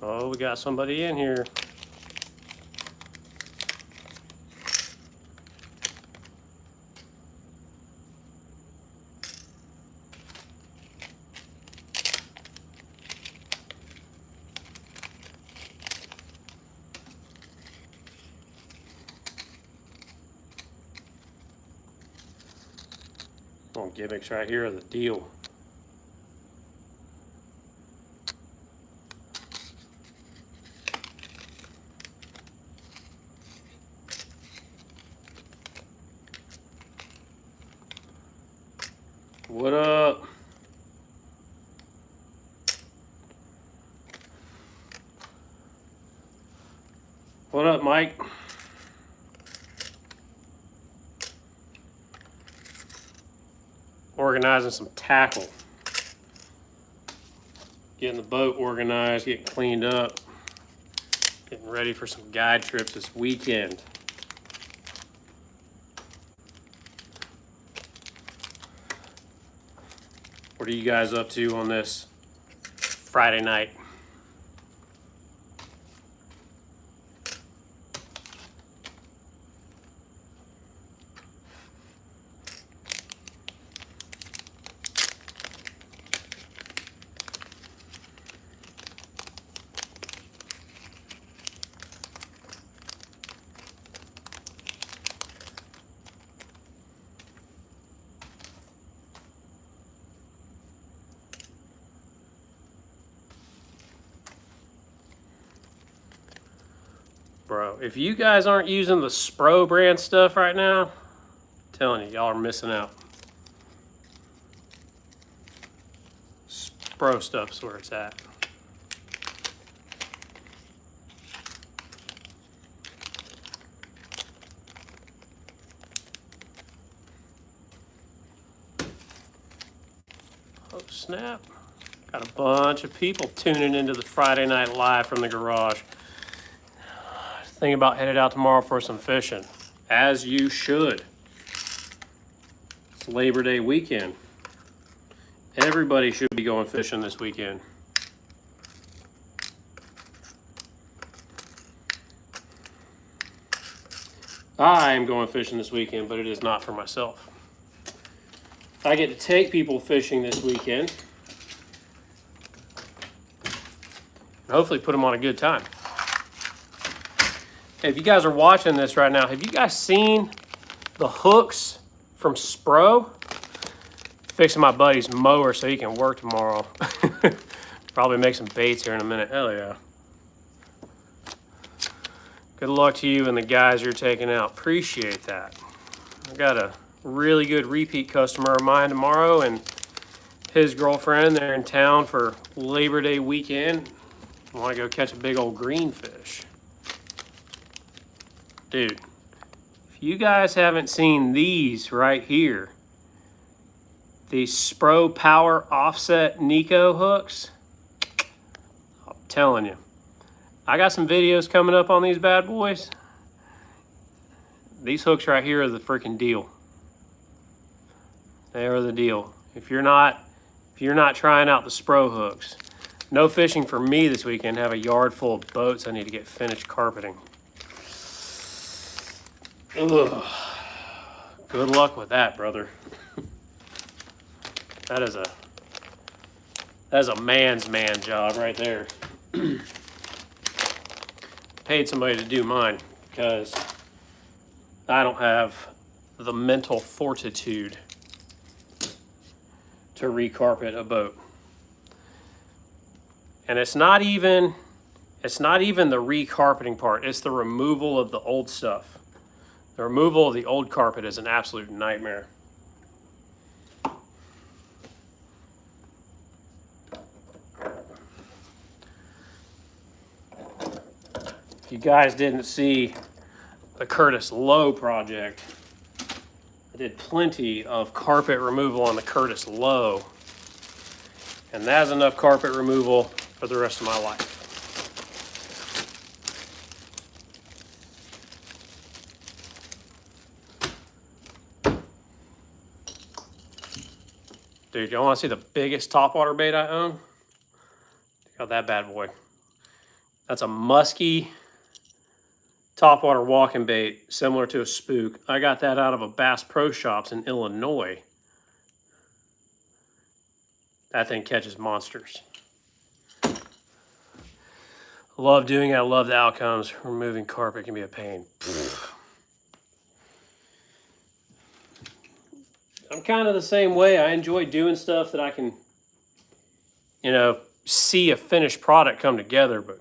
Oh, we got somebody in here. Oh, gimmicks right here are the deal. What up? What up, Mike? Organizing some tackle. Getting the boat organized, getting cleaned up. Getting ready for some guide trips this weekend. What are you guys up to on this Friday night? Bro, if you guys aren't using the Spro brand stuff right now, I'm telling you, y'all are missing out. Spro stuff's where it's at. Oh, snap. Got a bunch of people tuning into the Friday Night Live from the garage. Thinking about headed out tomorrow for some fishing, as you should. It's Labor Day weekend. Everybody should be going fishing this weekend. I am going fishing this weekend, but it is not for myself. I get to take people fishing this weekend and hopefully put them on a good time. If you guys are watching this right now, have you guys seen the hooks from Spro? Fixing my buddy's mower so he can work tomorrow. Probably make some baits here in a minute. Hell yeah. Good luck to you and the guys you're taking out. Appreciate that. I got a really good repeat customer of mine tomorrow and his girlfriend. They're in town for Labor Day weekend. I want to go catch a big old greenfish. Dude, if you guys haven't seen these right here, these Spro Power Offset Nico hooks, I'm telling you, I got some videos coming up on these bad boys. These hooks right here are the freaking deal. They are the deal. If you're not trying out the Spro hooks, no fishing for me this weekend. I have a yard full of boats I need to get finished carpeting. Ugh. Good luck with that, brother. That is a man's man job right there. Paid somebody to do mine because I don't have the mental fortitude to recarpet a boat. And it's not even the recarpeting part, it's the removal of the old stuff. The removal of the old carpet is an absolute nightmare. If you guys didn't see the Curtis Low project, I did plenty of carpet removal on the Curtis Low, and that's enough carpet removal for the rest of my life. Dude, y'all want to see the biggest topwater bait I own? Check out that bad boy. That's a musky topwater walking bait, similar to a spook. I got that out of a Bass Pro Shops in Illinois. That thing catches monsters. Love doing it. I love the outcomes. Removing carpet can be a pain. I'm kind of the same way. I enjoy doing stuff that I can, see a finished product come together, but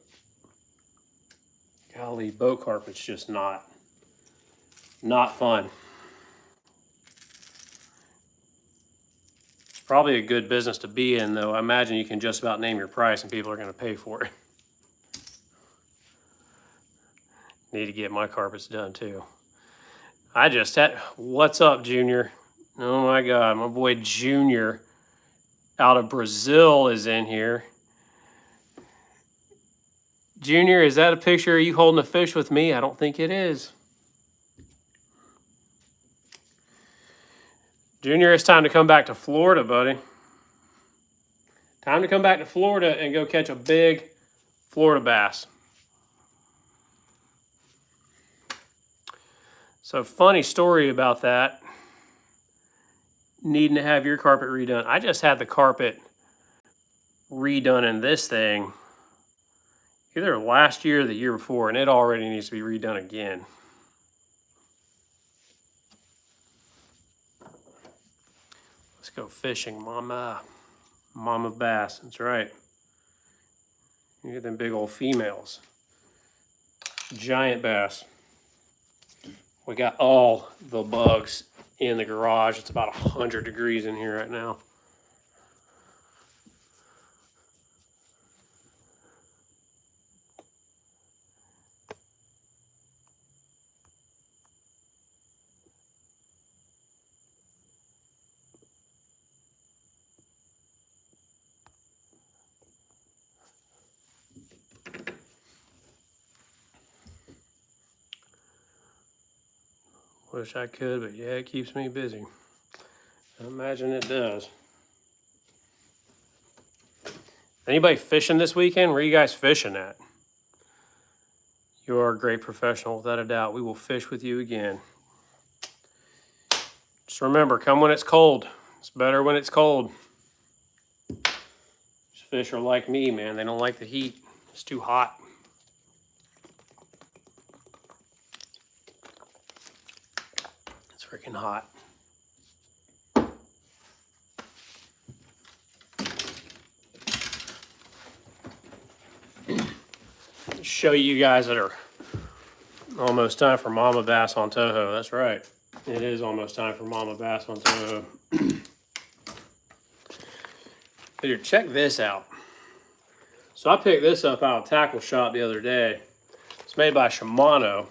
golly, boat carpet's just not fun. Probably a good business to be in, though. I imagine you can just about name your price and people are going to pay for it. Need to get my carpets done, too. I just had, what's up, Junior? Oh my God, my boy Junior out of Brazil is in here. Junior, is that a picture of you holding a fish with me? I don't think it is. Junior, it's time to come back to Florida, buddy. Time to come back to Florida and go catch a big Florida bass. So funny story about that. Needing to have your carpet redone. I just had the carpet redone in this thing either last year or the year before, and it already needs to be redone again. Let's go fishing, mama. Mama bass, that's right. You get them big old females. Giant bass. We got all the bugs in the garage. It's about 100 degrees in here right now. Wish I could, but yeah, it keeps me busy. I imagine it does. Anybody fishing this weekend? Where are you guys fishing at? You are a great professional, without a doubt. We will fish with you again. Just remember, come when it's cold. It's better when it's cold. These fish are like me, man. They don't like the heat. It's too hot. It's freaking hot. Show you guys that are almost time for Mama Bass on Toho. That's right. It is almost time for Mama Bass on Toho. Here, check this out. So I picked this up out of Tackle Shop the other day. It's made by Shimano.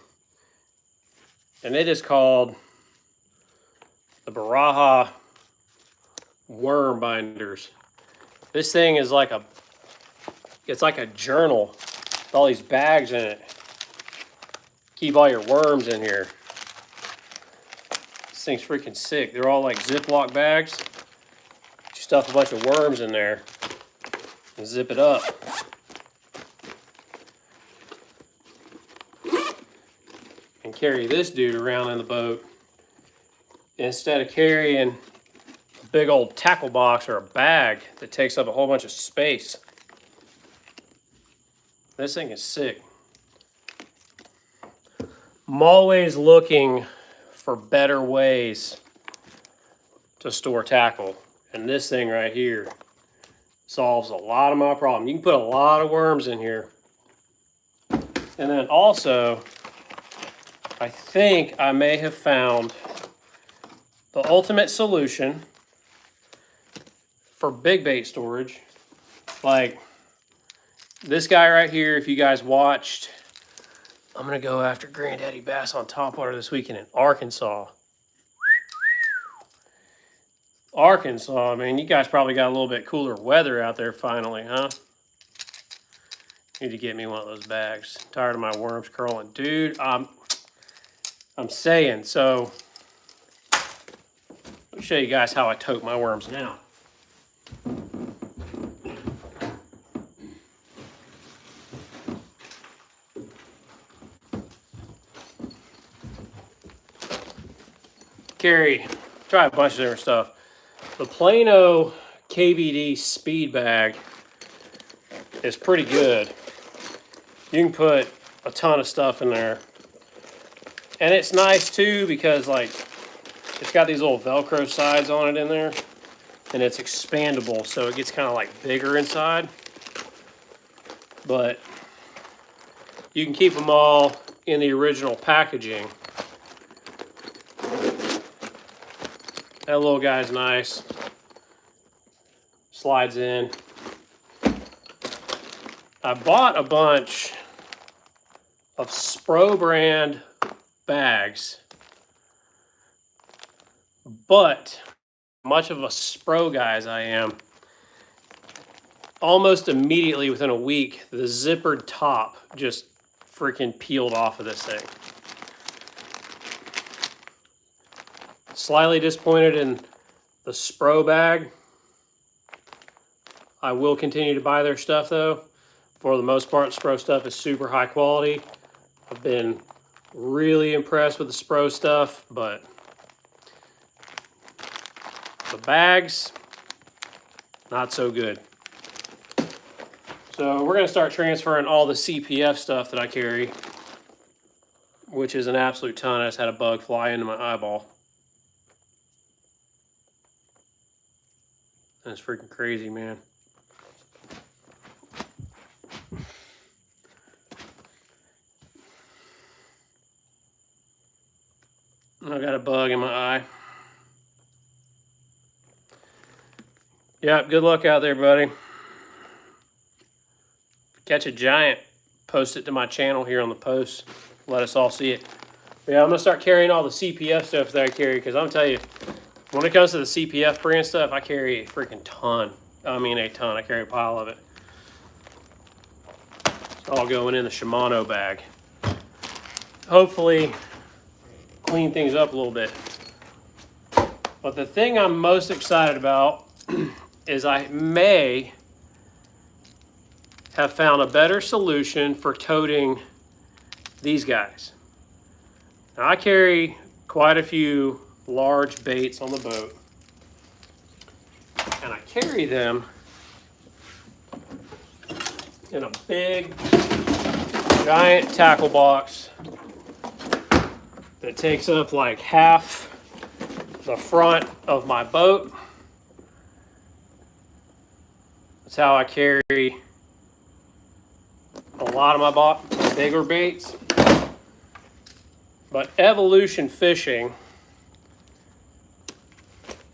And it is called the Baraha Worm Binders. This thing is like it's like a journal with all these bags in it. Keep all your worms in here. This thing's freaking sick. They're all like Ziploc bags. You stuff a bunch of worms in there and zip it up. And carry this dude around in the boat instead of carrying a big old tackle box or a bag that takes up a whole bunch of space. This thing is sick. I'm always looking for better ways to store tackle. And this thing right here solves a lot of my problem. You can put a lot of worms in here. And then also, I think I may have found the ultimate solution for big bait storage. Like this guy right here, if you guys watched, I'm going to go after Granddaddy Bass on topwater this weekend in Arkansas. Arkansas, man, you guys probably got a little bit cooler weather out there finally, huh? Need to get me one of those bags. Tired of my worms curling. Dude, I'm saying, so let me show you guys how I tote my worms now. try a bunch of different stuff. The Plano KVD speed bag is pretty good. You can put a ton of stuff in there. And it's nice too because like it's got these little Velcro sides on it in there, and it's expandable, so it gets kind of like bigger inside. But you can keep them all in the original packaging. That little guy's nice. Slides in. I bought a bunch of Spro brand bags, but much of a Spro guy as I am, almost immediately within a week, the zippered top just freaking peeled off of this thing. Slightly disappointed in the Spro bag. I will continue to buy their stuff though. For the most part, Spro stuff is super high quality. I've been really impressed with the Spro stuff, but the bags, not so good. So we're going to start transferring all the CPF stuff that I carry, which is an absolute ton. I just had a bug fly into my eyeball. That's freaking crazy, man. I got a bug in my eye. Yeah, good luck out there, buddy. If you catch a giant, post it to my channel here on the post. Let us all see it. But yeah, I'm going to start carrying all the CPF stuff that I carry, because I'm telling you, when it comes to the CPF brand stuff, I carry a freaking ton. I mean a ton. I carry a pile of it. It's all going in the Shimano bag. Hopefully clean things up a little bit. But the thing I'm most excited about is I may have found a better solution for toting these guys. Now I carry quite a few large baits on the boat, and I carry them in a big giant tackle box that takes up like half the front of my boat. That's how I carry a lot of my bigger baits. But Evolution Fishing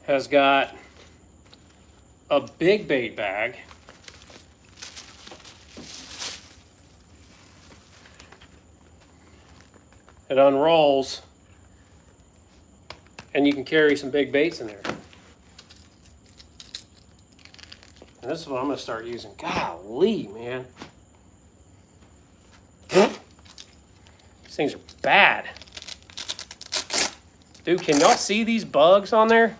has got a big bait bag it unrolls, and you can carry some big baits in there. And this is what I'm going to start using. Golly, man. These things are bad. Dude, can y'all see these bugs on there?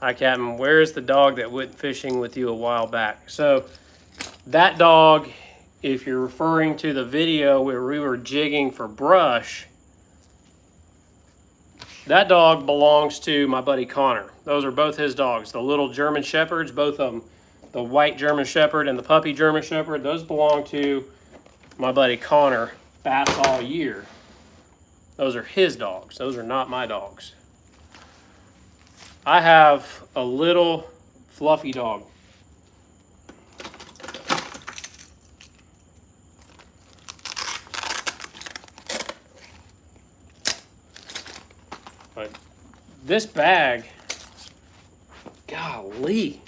Hi, Captain. Where's the dog that went fishing with you a while back? So, that dog, if you're referring to the video where we were jigging for brush, that dog belongs to my buddy Connor. Those are both his dogs. The little German Shepherds, both of them, the white German Shepherd and the puppy German Shepherd, those belong to my buddy Connor, Bass All Year. Those are his dogs. Those are not my dogs. I have a little fluffy dog. But this bag, golly.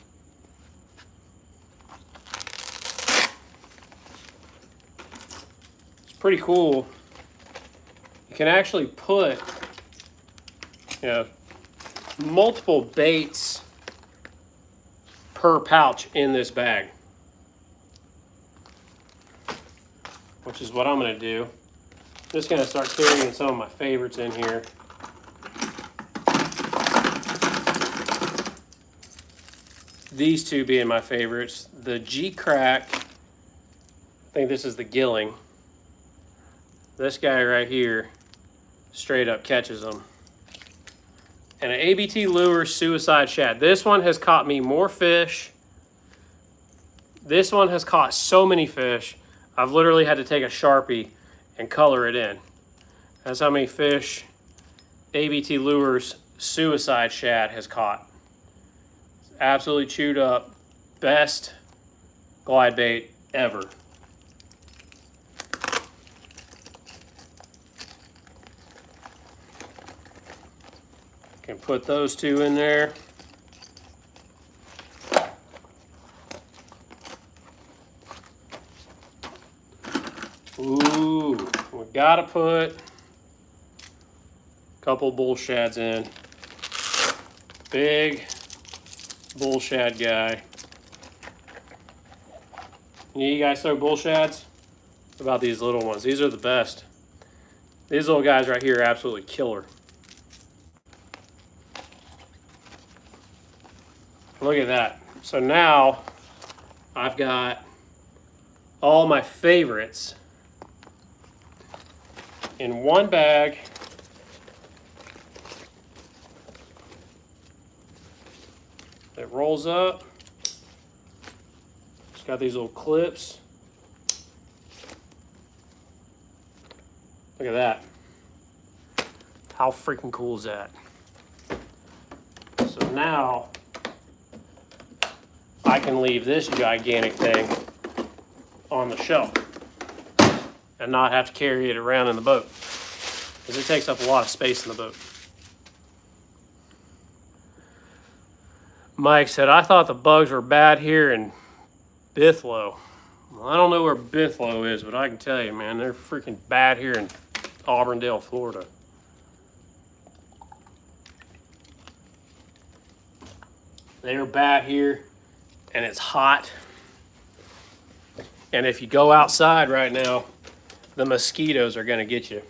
It's pretty cool. You can actually put, multiple baits per pouch in this bag, which is what I'm going to do. Just going to start carrying some of my favorites in here. These two being my favorites. The G-Crack, I think this is the Gilling. This guy right here straight up catches them. And an ABT lure suicide shad. This one has caught me more fish. This one has caught so many fish, I've literally had to take a Sharpie and color it in. That's how many fish ABT Lures Suicide Shad has caught. It's absolutely chewed up. Best glide bait ever. Can put those two in there. Ooh, we gotta put a couple bull shads in. Big bull shad guy. You guys throw bull shads? What about these little ones? These are the best. These little guys right here are absolutely killer. Look at that. So now I've got all my favorites in one bag. It rolls up. It's got these little clips. Look at that. How freaking cool is that? So now I can leave this gigantic thing on the shelf and not have to carry it around in the boat, because it takes up a lot of space in the boat. Mike said, I thought the bugs were bad here in Bithlo. Well, I don't know where Bithlo is, but I can tell you, man, they're freaking bad here in Auburndale, Florida. They are bad here, and it's hot. And if you go outside right now, the mosquitoes are going to get you.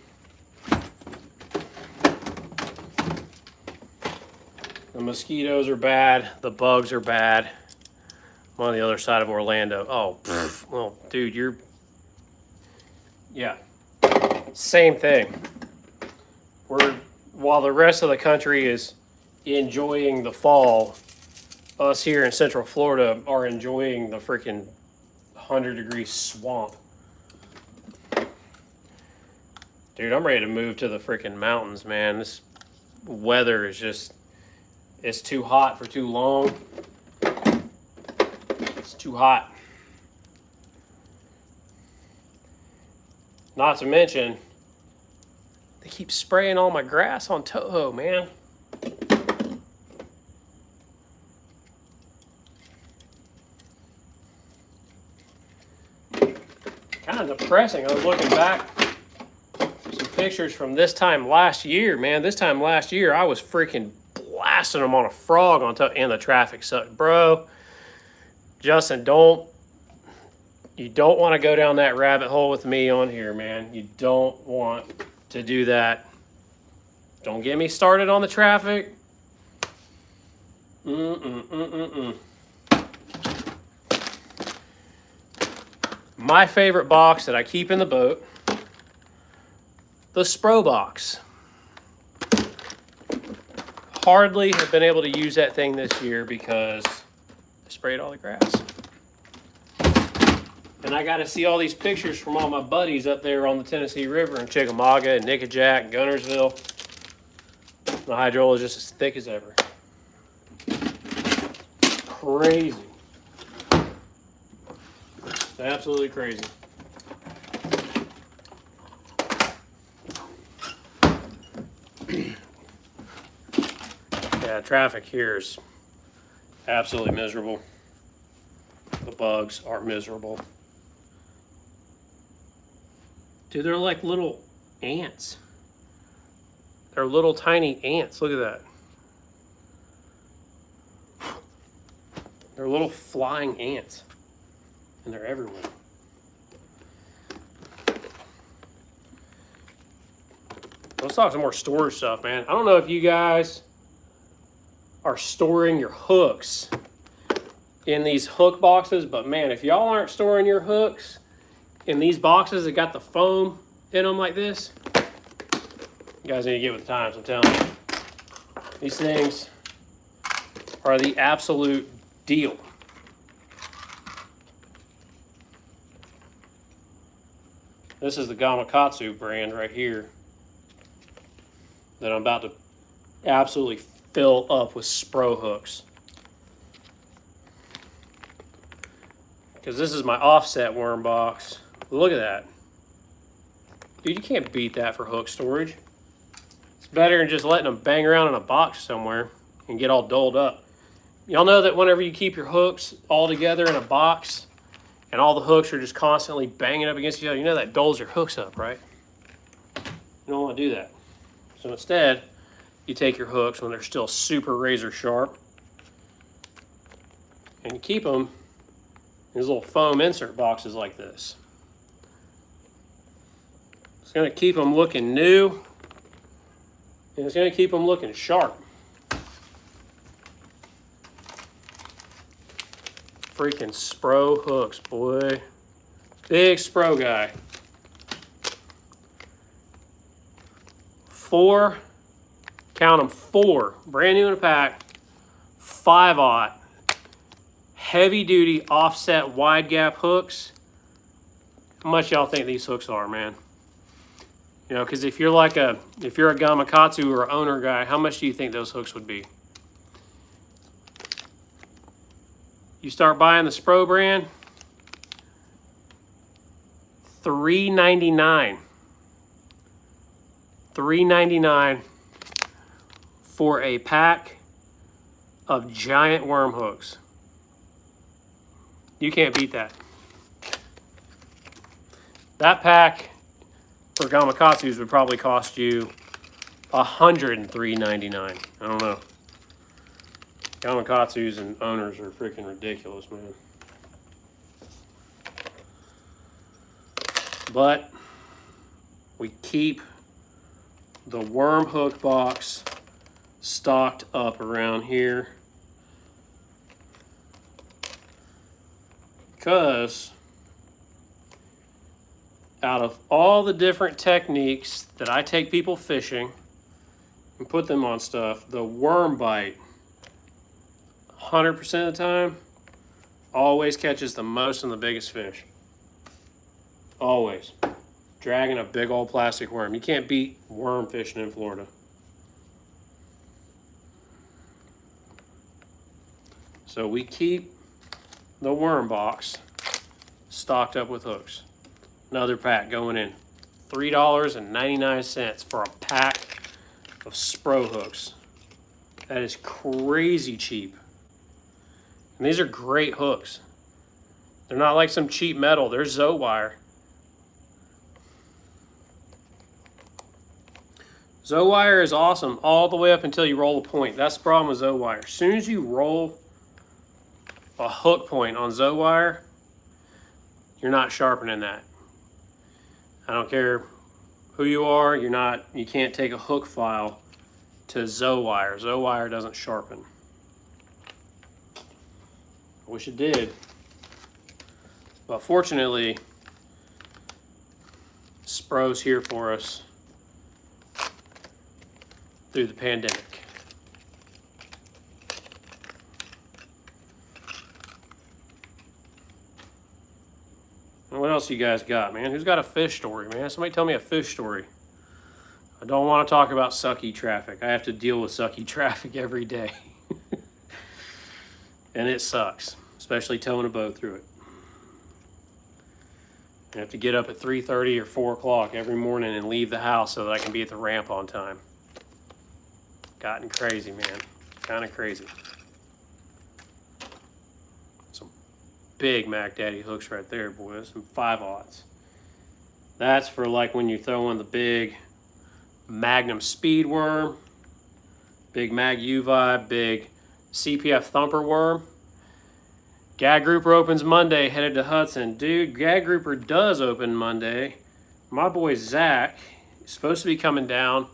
The mosquitoes are bad. The bugs are bad. I'm on the other side of Orlando. Oh, well, dude, yeah, same thing. While the rest of the country is enjoying the fall, us here in Central Florida are enjoying the freaking 100-degree swamp. Dude, I'm ready to move to the freaking mountains, man. This weather is just, it's too hot for too long. It's too hot. Not to mention, they keep spraying all my grass on Toho, man. Kind of depressing. I was looking back, some pictures from this time last year, man. This time last year, I was freaking blasting them on a frog on top, and the traffic sucked. Bro, Justin, you don't want to go down that rabbit hole with me on here, man. You don't want to do that. Don't get me started on the traffic. My favorite box that I keep in the boat, the Spro box. Hardly have been able to use that thing this year because I sprayed all the grass. And I got to see all these pictures from all my buddies up there on the Tennessee River in Chickamauga and Nickajack and Gunnersville. The hydrola is just as thick as ever. Crazy. It's absolutely crazy. Yeah, traffic here is absolutely miserable. The bugs are miserable. Dude, they're like little ants. They're little tiny ants. Look at that. They're little flying ants. And they're everywhere. Let's talk some more storage stuff, man. I don't know if you guys are storing your hooks in these hook boxes, but man, if y'all aren't storing your hooks in these boxes that got the foam in them like this, you guys need to get with the times, I'm telling you. These things are the absolute deal. This is the Gamakatsu brand right here that I'm about to absolutely fill up with Spro hooks. Because this is my offset worm box. Look at that. Dude, you can't beat that for hook storage. It's better than just letting them bang around in a box somewhere and get all doled up. Y'all know that whenever you keep your hooks all together in a box and all the hooks are just constantly banging up against each other, you know that dulls your hooks up, right? You don't want to do that. So instead, you take your hooks when they're still super razor sharp and you keep them in these little foam insert boxes like this. It's going to keep them looking new and it's going to keep them looking sharp. Freaking Spro hooks, boy. Big Spro guy. 4, count them, 4, brand new in a pack, 5/0, heavy duty offset wide gap hooks. How much y'all think these hooks are, man? You know, because if you're a Gamakatsu or owner guy, how much do you think those hooks would be? You start buying the Spro brand, $3.99. $3.99 for a pack of giant worm hooks. You can't beat that. That pack for Gamakatsus would probably cost you $103.99. I don't know. Gamakatsus and owners are freaking ridiculous, man. But we keep the worm hook box stocked up around here because out of all the different techniques that I take people fishing and put them on stuff, the worm bite 100% of the time always catches the most and the biggest fish. Always. Dragging a big old plastic worm. You can't beat worm fishing in Florida. So we keep the worm box stocked up with hooks. Another pack going in. $3.99 for a pack of Spro hooks. That is crazy cheap. And these are great hooks. They're not like some cheap metal. They're Zowire. Zowire is awesome all the way up until you roll a point. That's the problem with Zowire. As soon as you roll a hook point on Zowire, you're not sharpening that. I don't care who you are, you can't take a hook file to Zowire. Zowire doesn't sharpen. I wish it did. But fortunately, Spro's here for us through the pandemic. And what else you guys got, man? Who's got a fish story, man? Somebody tell me a fish story. I don't want to talk about sucky traffic. I have to deal with sucky traffic every day. And it sucks, especially towing a boat through it. I have to get up at 3:30 or 4 o'clock every morning and leave the house so that I can be at the ramp on time. Gotten crazy, man. Kind of crazy. Some big Mac Daddy hooks right there, boys. Some 5/0. That's for like when you throw in the big Magnum speed worm, big Mag U-Vibe, big CPF thumper worm. Gag Grouper opens Monday, headed to Hudson. Dude, Gag Grouper does open Monday. My boy Zach is supposed to be coming down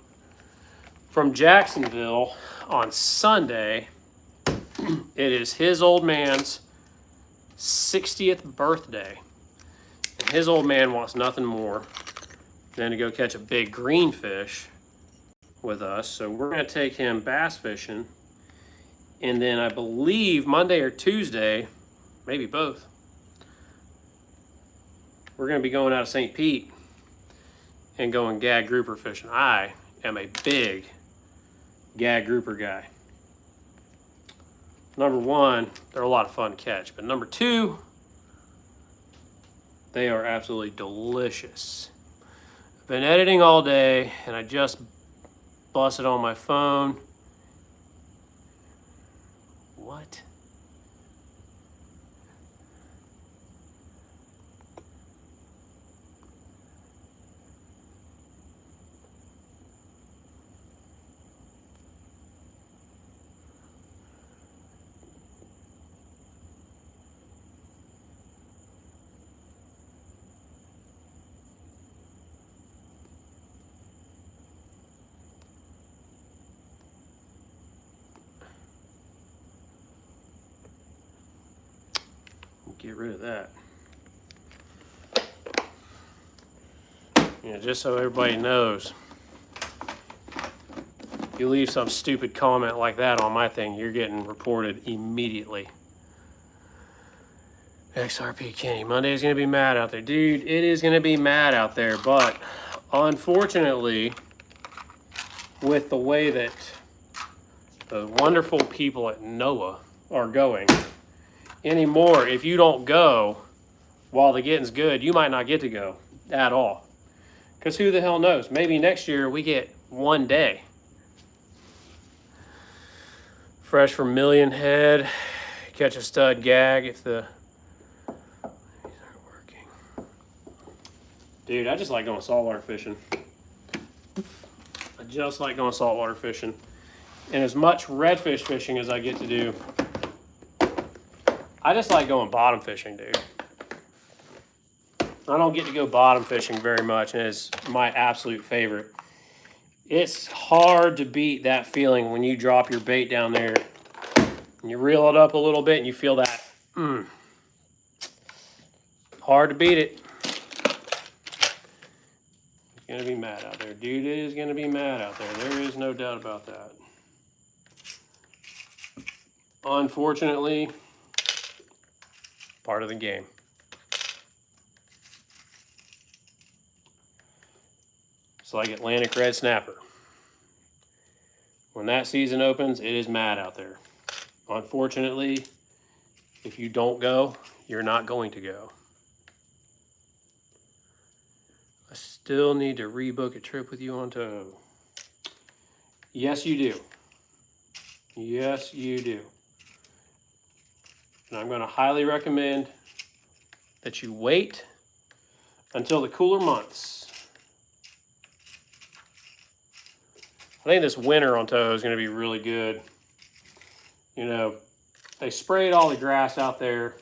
from Jacksonville on Sunday. It is his old man's 60th birthday. And his old man wants nothing more then to go catch a big green fish with us. So we're going to take him bass fishing. And then I believe Monday or Tuesday, maybe both, we're going to be going out of St. Pete and going gag grouper fishing. I am a big gag grouper guy. Number one, they're a lot of fun to catch. But number two, they are absolutely delicious. I've been editing all day and I just busted on my phone. What? Get rid of that. Yeah, just so everybody knows, if you leave some stupid comment like that on my thing, you're getting reported immediately. XRP Kenny, Monday's gonna be mad out there. Dude, it is gonna be mad out there, but unfortunately, with the way that the wonderful people at NOAA are going, anymore, if you don't go while the getting's good, you might not get to go at all. Because who the hell knows? Maybe next year we get 1 day. Fresh from Million Head, catch a stud gag if the... These aren't working. Dude, I just like going saltwater fishing. I just like going saltwater fishing. And as much redfish fishing as I get to do, I just like going bottom fishing, dude. I don't get to go bottom fishing very much, and it's my absolute favorite. It's hard to beat that feeling when you drop your bait down there and you reel it up a little bit and you feel that, Hard to beat it. It's gonna be mad out there. Dude, it is gonna be mad out there. There is no doubt about that. Unfortunately, part of the game. It's like Atlantic red snapper. When that season opens, it is mad out there. Unfortunately, if you don't go, you're not going to go. I still need to rebook a trip with you on tow. Yes, you do. Yes, you do. And I'm going to highly recommend that you wait until the cooler months. I think this winter on tow is going to be really good. You know, they sprayed all the grass out there,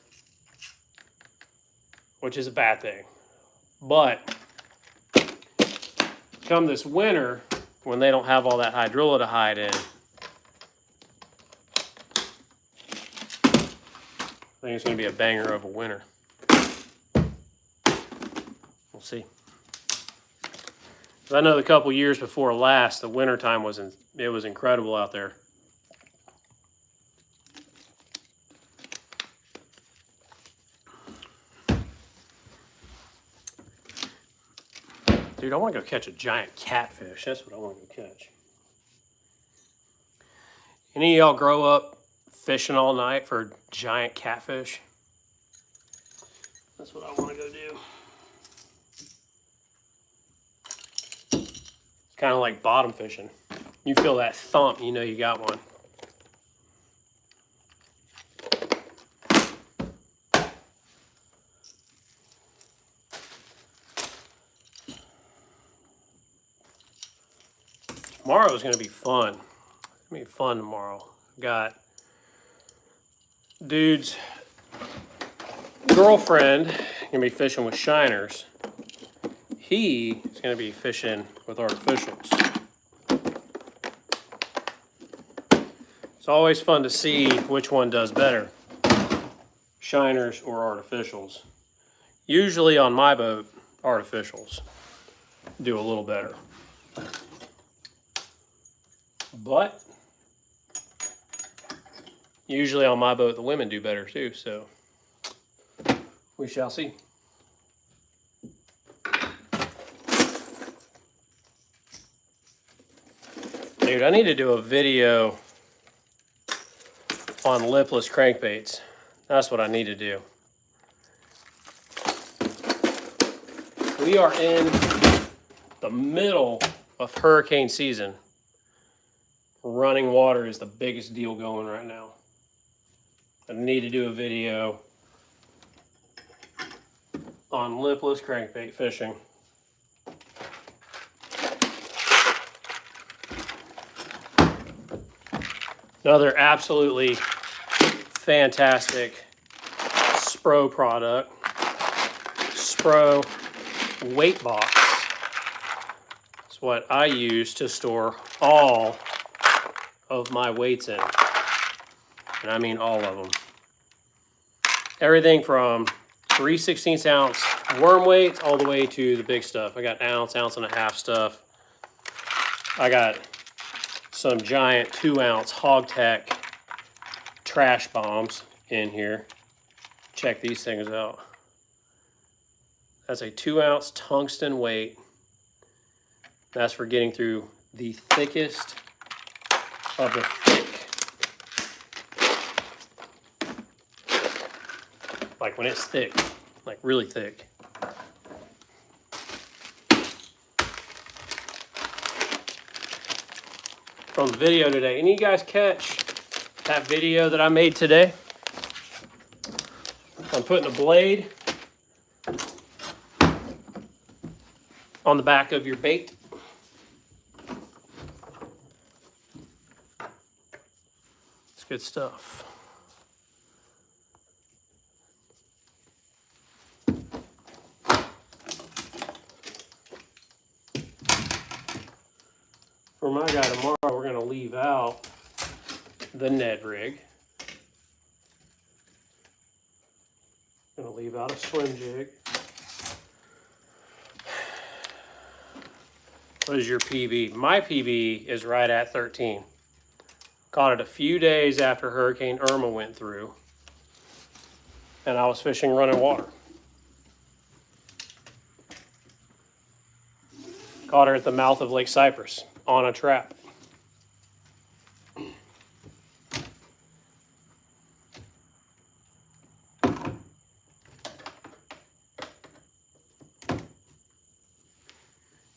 which is a bad thing. But come this winter, when they don't have all that hydrilla to hide in, I think it's going to be a banger of a winter. We'll see. I know the couple years before last, the winter time was incredible out there. Dude, I want to go catch a giant catfish. That's what I want to go catch. Any of y'all grow up fishing all night for giant catfish? That's what I want to go do. It's kind of like bottom fishing. You feel that thump, you know you got one. Tomorrow is going to be fun. It's going to be fun tomorrow. Got dude's girlfriend going to be fishing with shiners. He is going to be fishing with artificials. It's always fun to see which one does better, shiners or artificials. Usually on my boat, artificials. do a little better. But usually on my boat, the women do better too, so we shall see. Dude, I need to do a video on lipless crankbaits. That's what I need to do. We are in the middle of hurricane season. Running water is the biggest deal going right now. I need to do a video on lipless crankbait fishing. Another absolutely fantastic Spro product, Spro weight box. It's what I use to store all of my weights in, and I mean all of them. Everything from 3/16 ounce worm weights all the way to the big stuff. I got ounce, ounce and a half stuff. I got some giant 2-ounce Hogtech trash bombs in here. Check these things out. That's a 2-ounce tungsten weight. That's for getting through the thickest of the thick. Like when it's thick, like really thick. From the video today, any of you guys catch that video that I made today? I'm putting a blade on the back of your bait. It's good stuff. For my guy tomorrow, we're going to leave out the Ned rig. Going to leave out a swim jig. What is your PB? My PB is right at 13. Caught it a few days after Hurricane Irma went through, and I was fishing running water. Caught her at the mouth of Lake Cypress on a trap.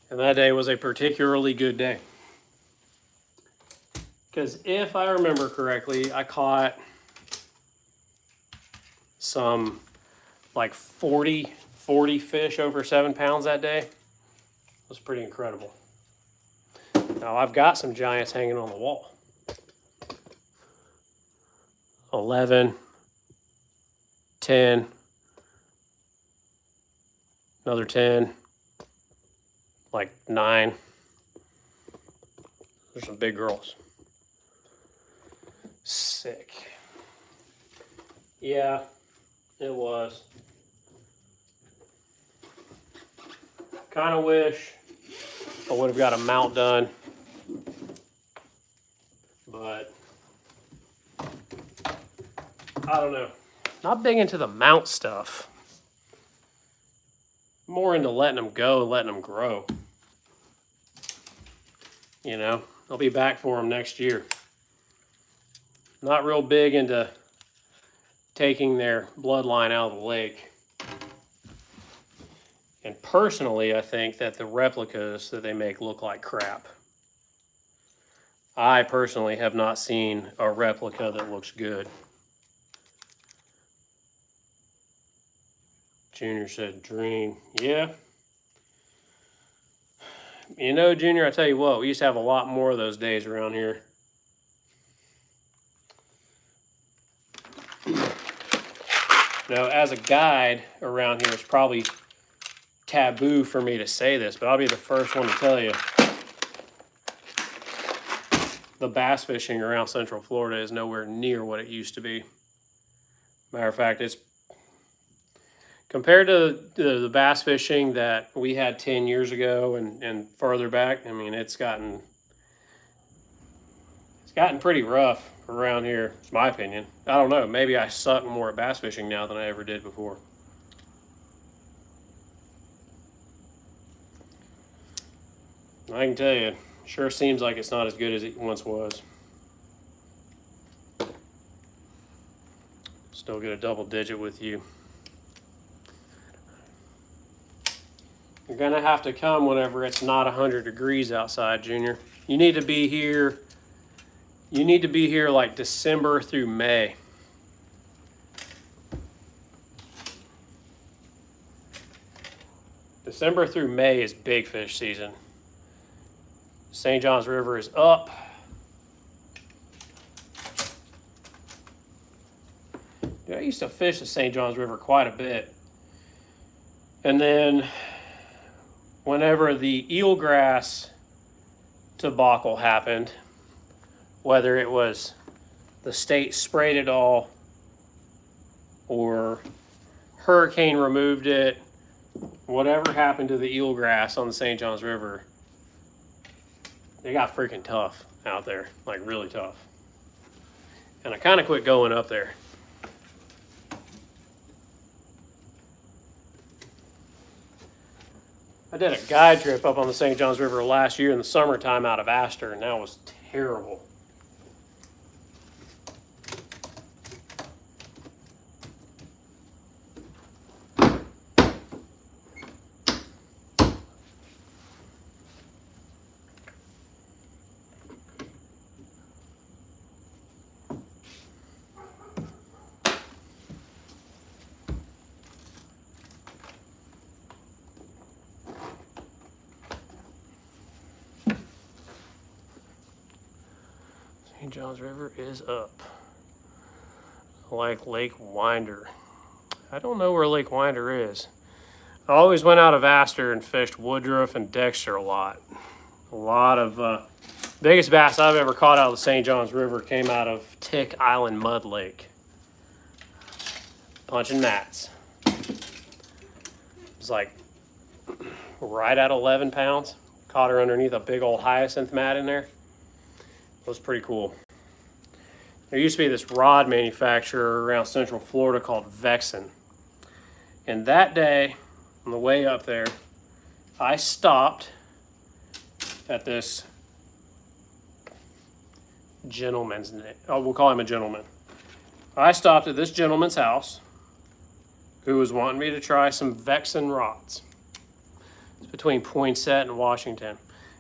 And that day was a particularly good day. Because if I remember correctly, I caught some like 40 fish over 7 pounds that day. It was pretty incredible. Now I've got some giants hanging on the wall. 11, 10, another 10, like 9. There's some big girls. Sick. Yeah, it was. Kind of wish I would have got a mount done, but I don't know. Not big into the mount stuff. More into letting them go, letting them grow. You know, I'll be back for them next year. Not real big into taking their bloodline out of the lake. And personally, I think that the replicas that they make look like crap. I personally have not seen a replica that looks good. Junior said dream. Yeah. You know, Junior, I tell you what, we used to have a lot more of those days around here. Now, as a guide around here, it's probably taboo for me to say this, but I'll be the first one to tell you. The bass fishing around Central Florida is nowhere near what it used to be. Matter of fact, it's compared to the bass fishing that we had 10 years ago and further back, I mean, it's gotten pretty rough around here, it's my opinion. I don't know, maybe I suck more at bass fishing now than I ever did before. I can tell you, sure seems like it's not as good as it once was. Still get a double digit with you. You're gonna have to come whenever it's not 100 degrees outside, Junior. You need to be here. You need to be here like December through May. December through May is big fish season. St. Johns River is up. Dude, I used to fish the St. Johns River quite a bit. And then whenever the eelgrass debacle happened, whether it was the state sprayed it all or hurricane removed it, whatever happened to the eelgrass on the St. Johns River, they got freaking tough out there, like really tough. And I kind of quit going up there. I did a guide trip up on the St. Johns River last year in the summertime out of Astor, and that was terrible. St. Johns River is up. I like Lake Winder. I don't know where Lake Winder is. I always went out of Astor and fished Woodruff and Dexter a lot. A lot of, biggest bass I've ever caught out of the St. Johns River came out of Tick Island Mud Lake. Punching mats. It was like right at 11 pounds. Caught her underneath a big old hyacinth mat in there. It was pretty cool. There used to be this rod manufacturer around Central Florida called Vexen. And that day, on the way up there, I stopped at this gentleman's name. Oh, we'll call him a gentleman. I stopped at this gentleman's house who was wanting me to try some Vexen rods. It's between Poinsett and Washington.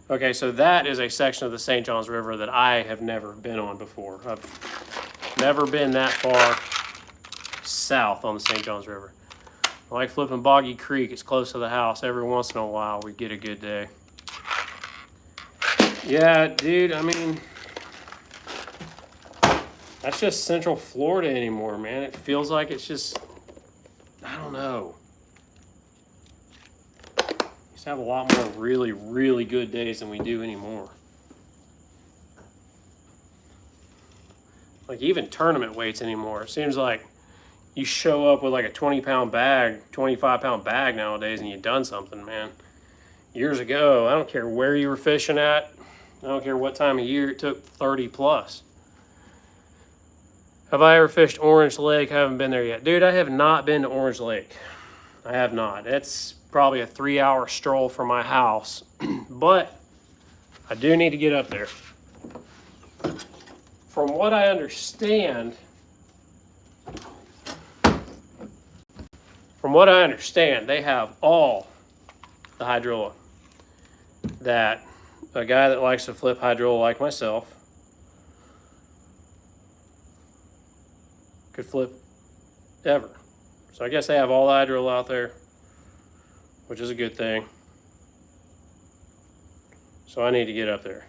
Okay, so that is a section of the St. Johns River that I have never been on before. I've never been that far south on the St. Johns River. I like flipping Boggy Creek. It's close to the house. Every once in a while, we get a good day. Yeah, dude, I mean, that's just Central Florida anymore, man. It feels like it's just, I don't know. Have a lot more really, really good days than we do anymore. Like even tournament weights anymore. It seems like you show up with like a 20-pound bag, 25-pound bag nowadays and you've done something, man. Years ago, I don't care where you were fishing at. I don't care what time of year, it took 30 plus. Have I ever fished Orange Lake? I haven't been there yet. Dude, I have not been to Orange Lake. I have not. It's probably a 3-hour stroll from my house, but I do need to get up there. From what I understand, they have all the hydrola that a guy that likes to flip hydrola like myself could flip ever. So I guess they have all the hydrola out there, which is a good thing. So I need to get up there.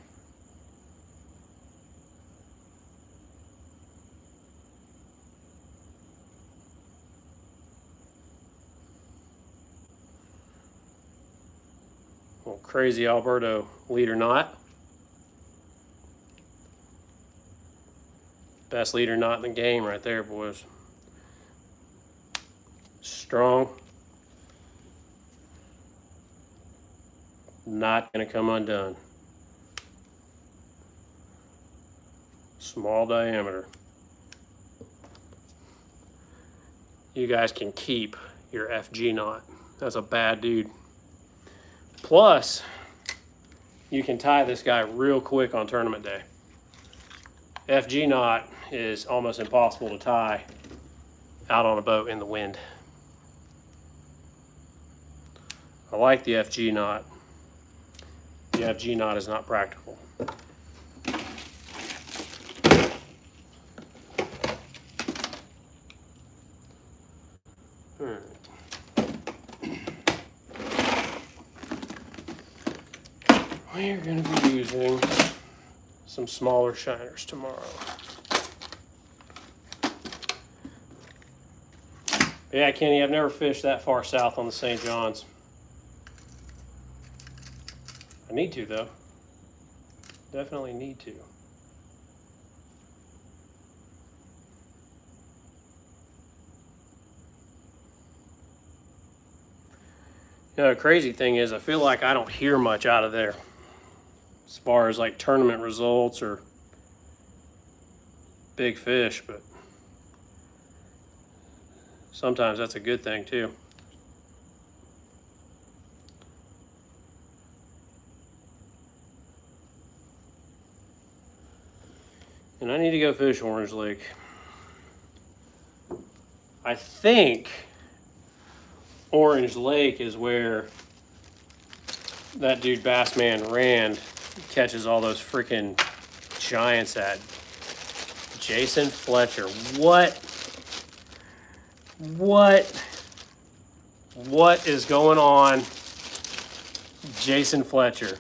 Well, crazy Alberto leader knot. Best leader knot in the game right there, boys. Strong, Not going to come undone. Small diameter. You guys can keep your FG knot. That's a bad dude. Plus, you can tie this guy real quick on tournament day. FG knot is almost impossible to tie out on a boat in the wind. I like the FG knot. The FG knot is not practical. All right. We're going to be using some smaller shiners tomorrow. Yeah, Kenny, I've never fished that far south on the St. John's. I need to, though. Definitely need to. You know, the crazy thing is I feel like I don't hear much out of there as far as like tournament results or big fish, but sometimes that's a good thing too. And I need to go fish Orange Lake. I think Orange Lake is where that dude Bassman Rand catches all those freaking giants at. Jason Fletcher. What is going on? Jason Fletcher.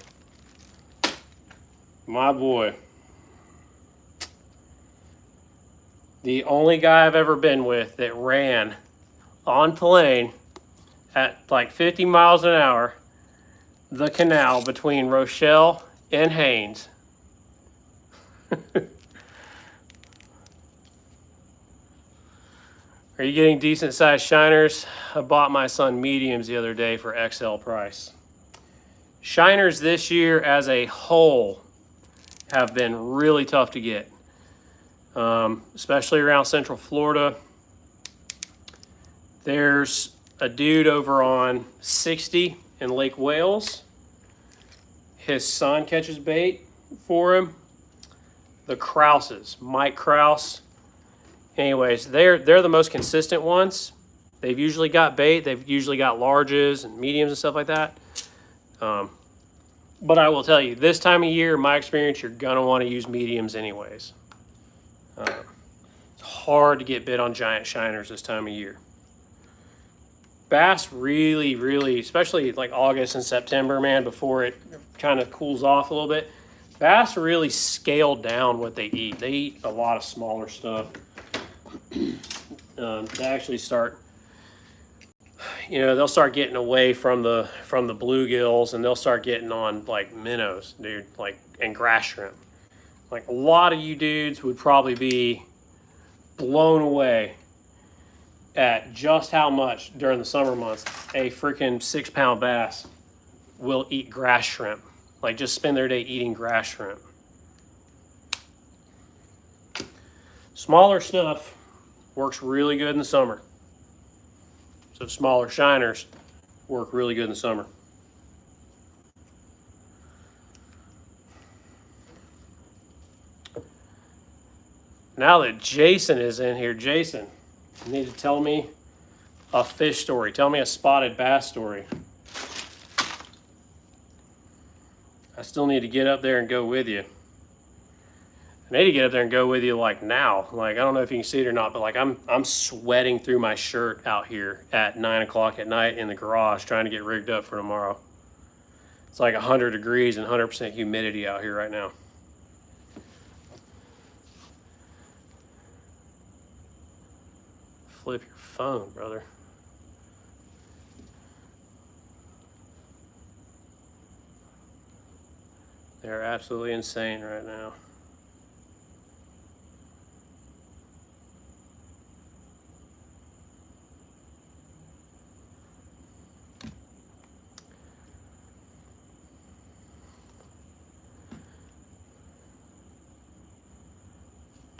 My boy. The only guy I've ever been with that ran on plane at like 50 miles an hour the canal between Rochelle and Haynes. Are you getting decent sized shiners? I bought my son mediums the other day for XL price. Shiners this year as a whole have been really tough to get, especially around Central Florida. There's a dude over on 60 in Lake Wales. His son catches bait for him. The Krauses, Mike Kraus. Anyways, they're the most consistent ones. They've usually got bait. They've usually got larges and mediums and stuff like that. But I will tell you, this time of year, in my experience, you're going to want to use mediums anyways. It's hard to get bit on giant shiners this time of year. Bass really, especially like August and September, man, before it kind of cools off a little bit, bass really scale down what they eat. They eat a lot of smaller stuff. They actually start, they'll start getting away from the bluegills, and they'll start getting on like minnows, dude, like, and grass shrimp. Like a lot of you dudes would probably be blown away at just how much during the summer months a freaking 6-pound bass will eat grass shrimp. Like just spend their day eating grass shrimp. Smaller stuff works really good in the summer. So smaller shiners work really good in the summer. Now that Jason is in here, Jason, you need to tell me a fish story. Tell me a spotted bass story. I still need to get up there and go with you. I need to get up there and go with you like now. Like, I don't know if you can see it or not, but like I'm sweating through my shirt out here at 9 o'clock at night in the garage trying to get rigged up for tomorrow. It's like 100 degrees and 100% humidity out here right now. Flip your phone, brother. They're absolutely insane right now.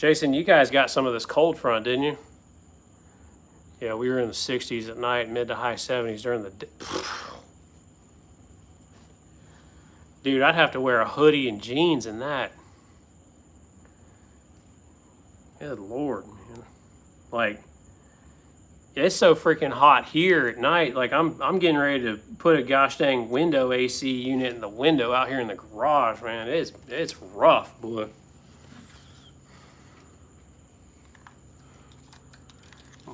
Jason, you guys got some of this cold front, didn't you? Yeah, we were in the 60s at night, mid to high 70s during the day. Dude, I'd have to wear a hoodie and jeans in that. Good Lord, man. Like, it's so freaking hot here at night. Like, I'm getting ready to put a gosh dang window AC unit in the window out here in the garage, man. It's rough, boy.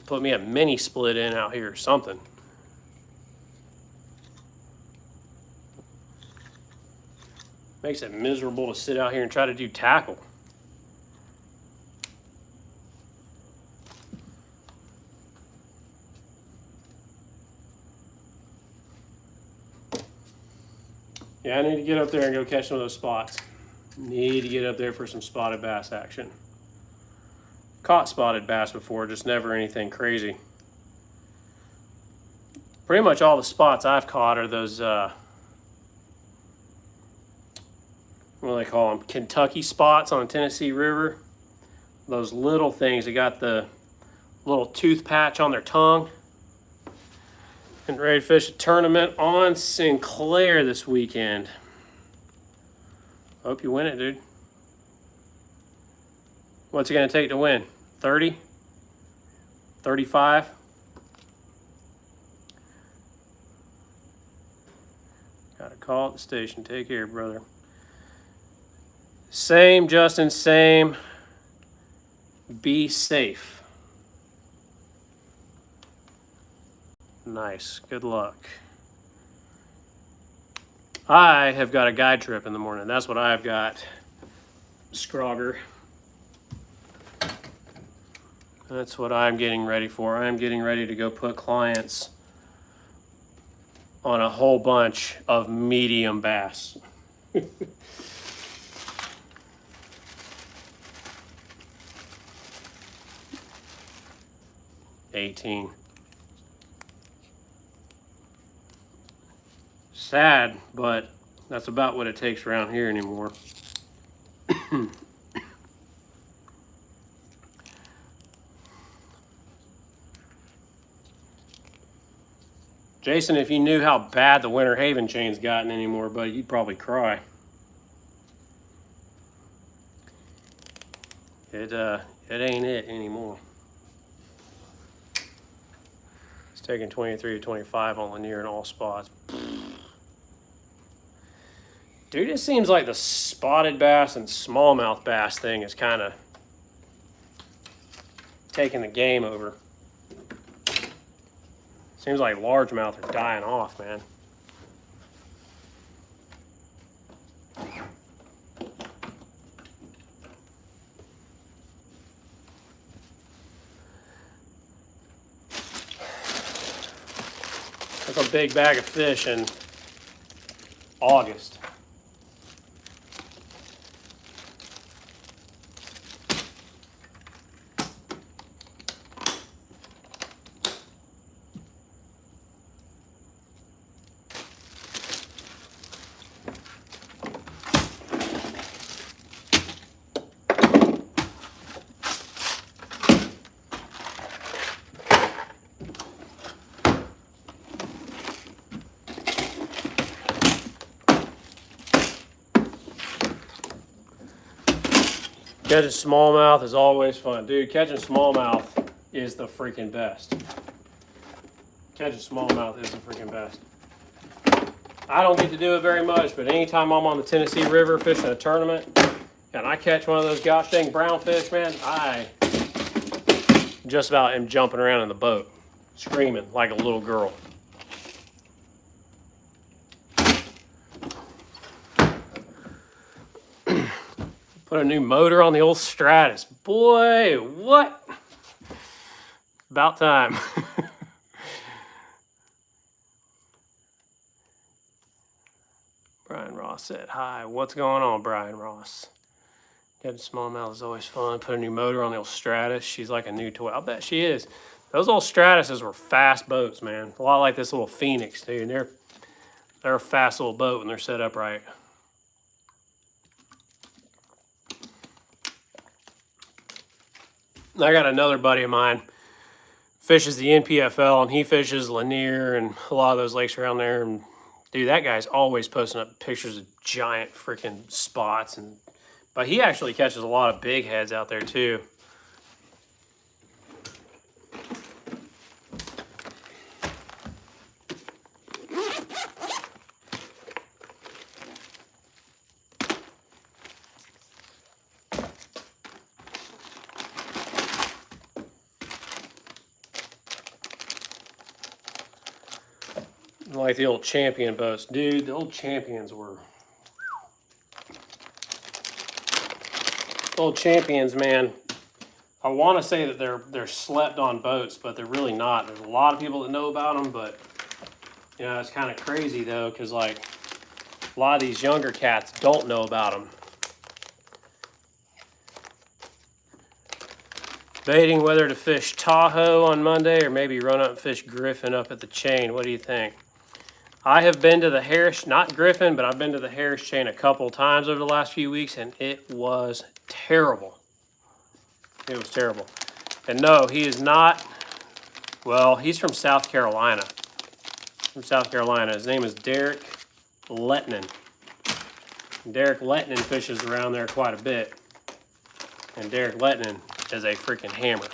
Put me a mini split in out here or something. Makes it miserable to sit out here and try to do tackle. Yeah, I need to get up there and go catch some of those spots. Need to get up there for some spotted bass action. Caught spotted bass before, just never anything crazy. Pretty much all the spots I've caught are those, what do they call them? Kentucky spots on the Tennessee River. Those little things that got the little tooth patch on their tongue. And ready to fish a tournament on Sinclair this weekend. Hope you win it, dude. What's it going to take to win? 30? 35? Got a call at the station. Take care, brother. Same, Justin, same. Be safe. Nice. Good luck. I have got a guide trip in the morning. That's what I've got. Scrogger. That's what I'm getting ready for. I'm getting ready to go put clients on a whole bunch of medium bass. 18. Sad, but that's about what it takes around here anymore. Jason, if you knew how bad the Winter Haven chain's gotten anymore, buddy, you'd probably cry. It ain't it anymore. It's taking 23 to 25 on Lanier in all spots. Dude, it seems like the spotted bass and smallmouth bass thing is kind of taking the game over. Seems like largemouth are dying off, man. That's a big bag of fish in August. Catching smallmouth is always fun. Dude, catching smallmouth is the freaking best. Catching smallmouth is the freaking best. I don't get to do it very much, but anytime I'm on the Tennessee River fishing a tournament and I catch one of those gosh dang brownfish, man, I just about am jumping around in the boat, screaming like a little girl. Put a new motor on the old Stratus. Boy, what? About time. Brian Ross said, hi, what's going on, Brian Ross? Getting smallmouth is always fun. Put a new motor on the old Stratus. She's like a new toy. I'll bet she is. Those old Stratuses were fast boats, man. A lot like this little Phoenix, too. And they're a fast little boat when they're set up right. I got another buddy of mine fishes the NPFL, and he fishes Lanier and a lot of those lakes around there. And dude, that guy's always posting up pictures of giant freaking spots. But he actually catches a lot of big heads out there too. Like the old Champion boats. Dude, the old Champions were... Old Champions, man. I want to say that they're slept on boats, but they're really not. There's a lot of people that know about them, but you know, it's kind of crazy though, because like a lot of these younger cats don't know about them. Debating whether to fish Tahoe on Monday or maybe run up and fish Griffin up at the chain. What do you think? I have been to the Harris, not Griffin, but I've been to the Harris chain a couple times over the last few weeks, and it was terrible. It was terrible. And no, he is not, well, he's from South Carolina. From South Carolina. His name is Derek Lettinen. Derek Lettinen fishes around there quite a bit. And Derek Lettinen is a freaking hammer.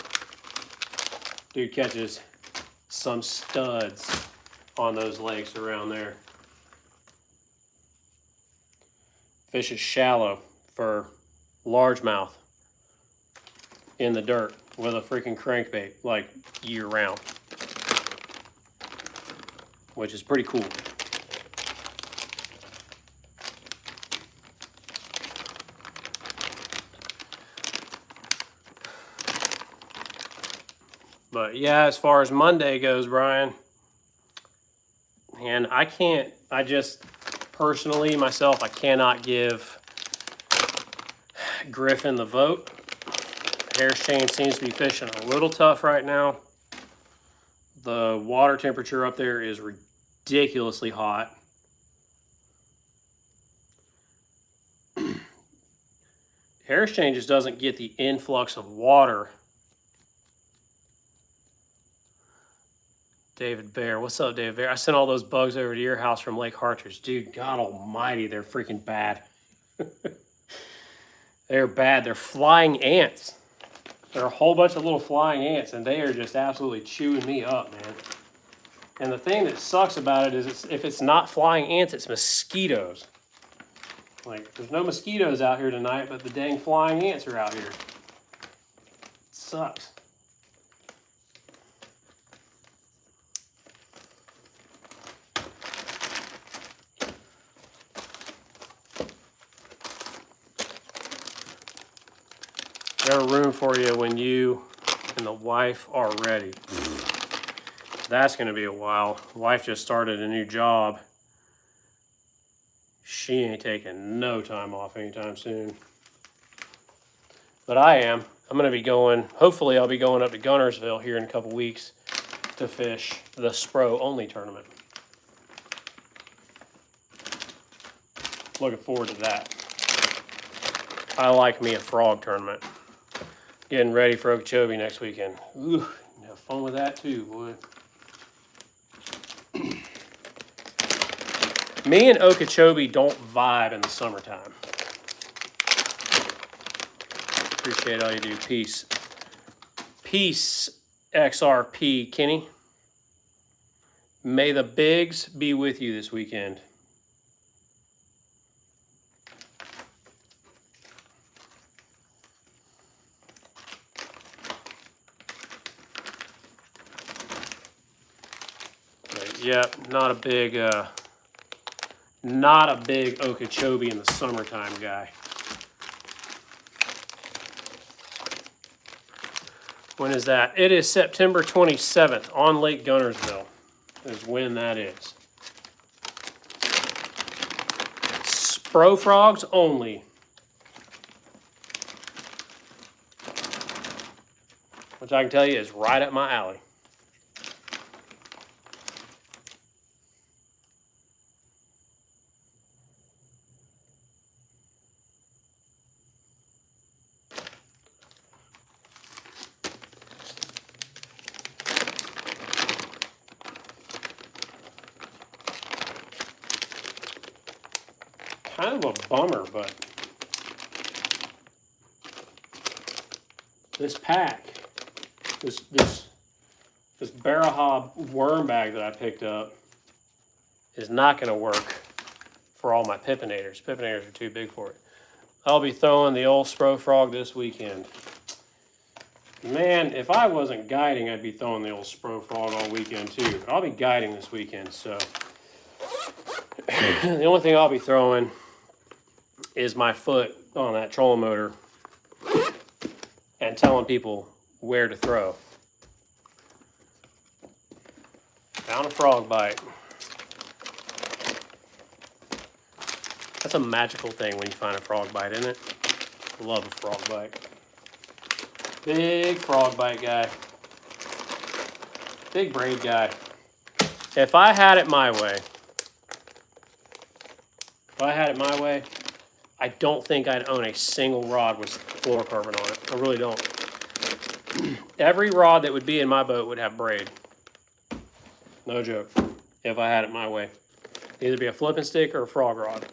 Dude catches some studs on those lakes around there. Fishes shallow for largemouth in the dirt with a freaking crankbait like year round, which is pretty cool. But yeah, as far as Monday goes, Brian, and I just personally, myself, I cannot give Griffin the vote. Harris chain seems to be fishing a little tough right now. The water temperature up there is ridiculously hot. Harris chain just doesn't get the influx of water. David Bear. What's up, David Bear? I sent all those bugs over to your house from Lake Hartridge. Dude, God almighty, they're freaking bad. They're bad. They're flying ants. They're a whole bunch of little flying ants, and they are just absolutely chewing me up, man. And the thing that sucks about it is if it's not flying ants, it's mosquitoes. Like, there's no mosquitoes out here tonight, but the dang flying ants are out here. It sucks. There's room for you when you and the wife are ready. That's going to be a while. Wife just started a new job. She ain't taking no time off anytime soon. But I am. I'm going to be going, hopefully I'll be going up to Gunnersville here in a couple weeks to fish the Spro only tournament. Looking forward to that. I like me a frog tournament. Getting ready for Okeechobee next weekend. Ooh, have fun with that too, boy. Me and Okeechobee don't vibe in the summertime. Appreciate all you do. Peace. Peace, XRP, Kenny. May the bigs be with you this weekend. Yep, not a big Okeechobee in the summertime guy. When is that? It is September 27th on Lake Gunnersville is when that is. Spro frogs only. Which I can tell you is right up my alley. kind of a bummer, but this pack, this Barrel Hob worm bag that I picked up is not going to work for all my pippinators. Pippinators are too big for it. I'll be throwing the old Spro Frog this weekend. Man, if I wasn't guiding, I'd be throwing the old Spro Frog all weekend too. But I'll be guiding this weekend, so the only thing I'll be throwing is my foot on that trolling motor and telling people where to throw. Found a frog bite. That's a magical thing when you find a frog bite, isn't it? Love a frog bite. Big frog bite guy. Big braid guy. If I had it my way, I don't think I'd own a single rod with fluorocarbon on it. I really don't. Every rod that would be in my boat would have braid. No joke. If I had it my way. Either be a flipping stick or a frog rod.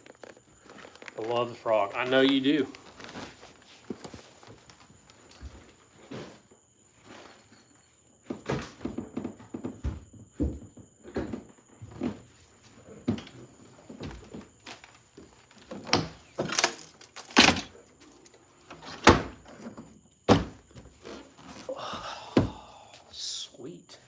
I love the frog. I know you do. Sweet.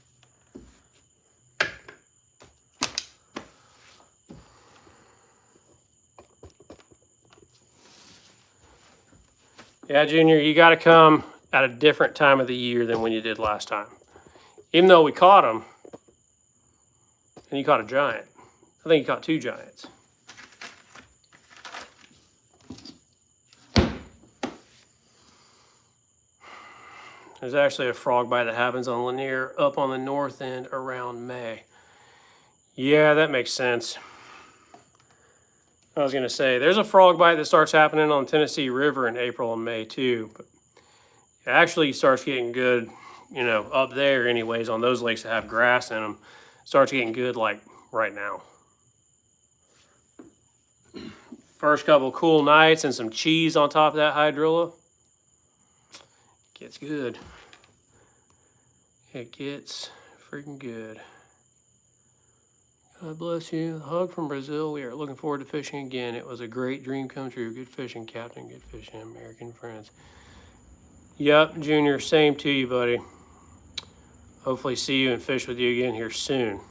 Yeah, Junior, you got to come at a different time of the year than when you did last time. Even though we caught them, and you caught a giant. I think you caught 2 giants. There's actually a frog bite that happens on Lanier up on the north end around May. Yeah, that makes sense. I was going to say, there's a frog bite that starts happening on the Tennessee River in April and May too. But it actually starts getting good, you know, up there anyways, on those lakes that have grass in them. Starts getting good like right now. First couple cool nights and some cheese on top of that hydrilla. Gets good. It gets freaking good. God bless you. A hug from Brazil. We are looking forward to fishing again. It was a great dream come true. Good fishing, Captain. Good fishing, American friends. Yep, Junior. Same to you, buddy. Hopefully see you and fish with you again here soon.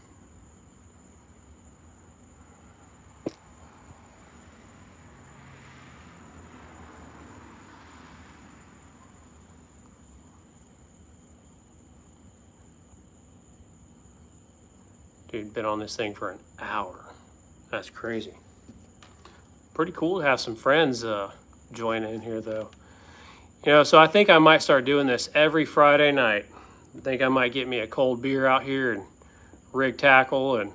Dude, been on this thing for an hour. That's crazy. Pretty cool to have some friends join in here, though. You know, so I think I might start doing this every Friday night. I think I might get me a cold beer out here and rig tackle and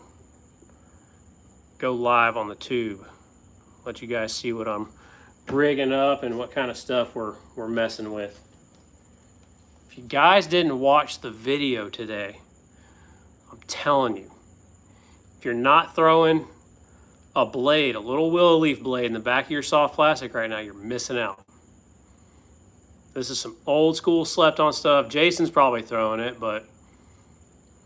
go live on the tube. Let you guys see what I'm rigging up and what kind of stuff we're messing with. If you guys didn't watch the video today, I'm telling you, if you're not throwing a blade, a little willow leaf blade in the back of your soft plastic right now, you're missing out. This is some old school slept on stuff. Jason's probably throwing it, but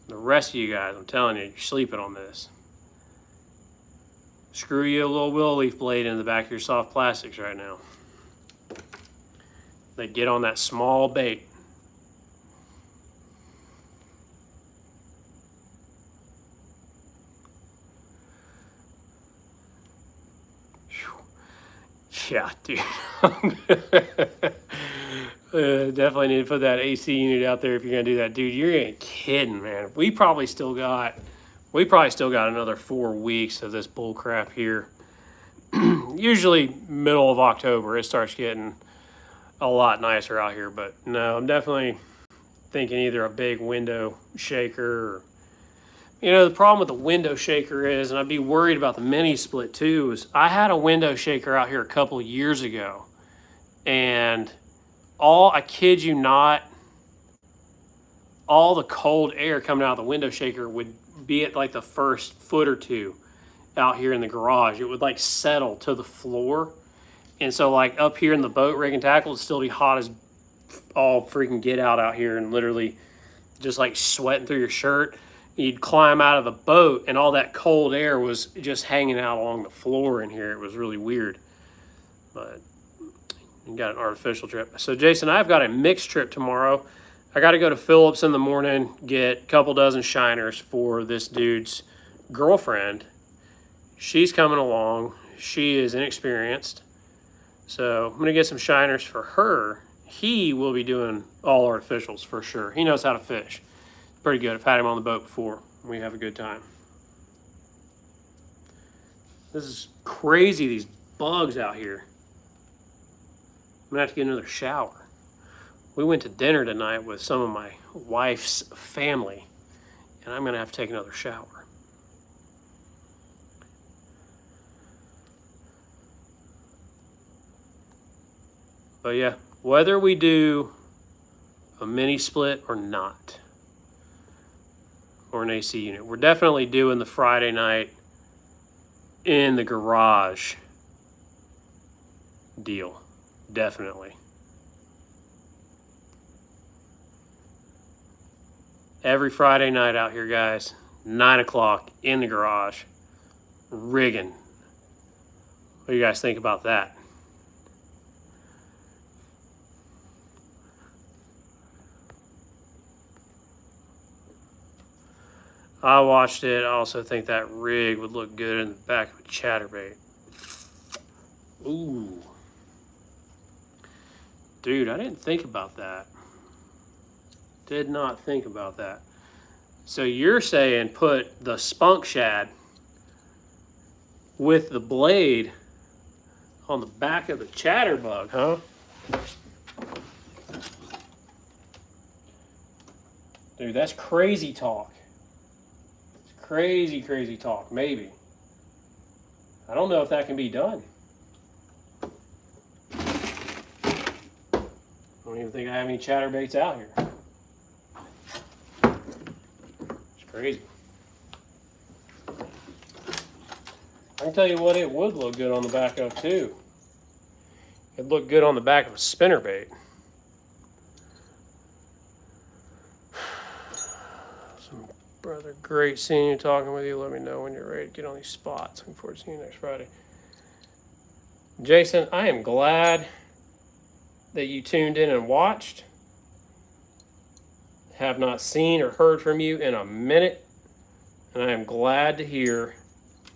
the rest of you guys, I'm telling you, you're sleeping on this. Screw you a little willow leaf blade in the back of your soft plastics right now. They get on that small bait. Yeah, dude. Definitely need to put that AC unit out there if you're gonna do that, dude. You ain't kidding, man. We probably still got another 4 weeks of this bull crap here. Usually middle of October, it starts getting a lot nicer out here. But no, I'm definitely thinking either a big window shaker or, you know, the problem with the window shaker is, and I'd be worried about the mini split too, is I had a window shaker out here a couple of years ago, and I kid you not, all the cold air coming out of the window shaker would be at like the first foot or two. out here in the garage. It would like settle to the floor. And so like up here in the boat rig and tackle, it'd still be hot as all freaking get out here, and literally just like sweating through your shirt. You'd climb out of the boat and all that cold air was just hanging out along the floor in here. It was really weird. But you got an artificial trip. So Jason, I've got a mixed trip tomorrow. I got to go to Phillips in the morning, get a couple dozen shiners for this dude's girlfriend. She's coming along. She is inexperienced. So I'm going to get some shiners for her. He will be doing all artificials for sure. He knows how to fish. Pretty good. I've had him on the boat before. We have a good time. This is crazy, these bugs out here. I'm going to have to get another shower. We went to dinner tonight with some of my wife's family, and I'm going to have to take another shower. But yeah, whether we do a mini split or not, or an AC unit, we're definitely doing the Friday night in the garage deal. Definitely. Every Friday night out here, guys, 9 o'clock in the garage, rigging. What do you guys think about that? I watched it. I also think that rig would look good in the back of a chatterbait. Ooh. Dude, I didn't think about that. Did not think about that. So you're saying put the spunk shad with the blade on the back of the chatterbug, huh? Dude, that's crazy talk. Crazy, crazy talk, maybe. I don't know if that can be done. I don't even think I have any chatterbaits out here. It's crazy. I can tell you what it would look good on the back of too. It'd look good on the back of a spinnerbait. Brother, great seeing you, talking with you. Let me know when you're ready to get on these spots. Looking forward to seeing you next Friday. Jason, I am glad that you tuned in and watched. Have not seen or heard from you in a minute. And I am glad to hear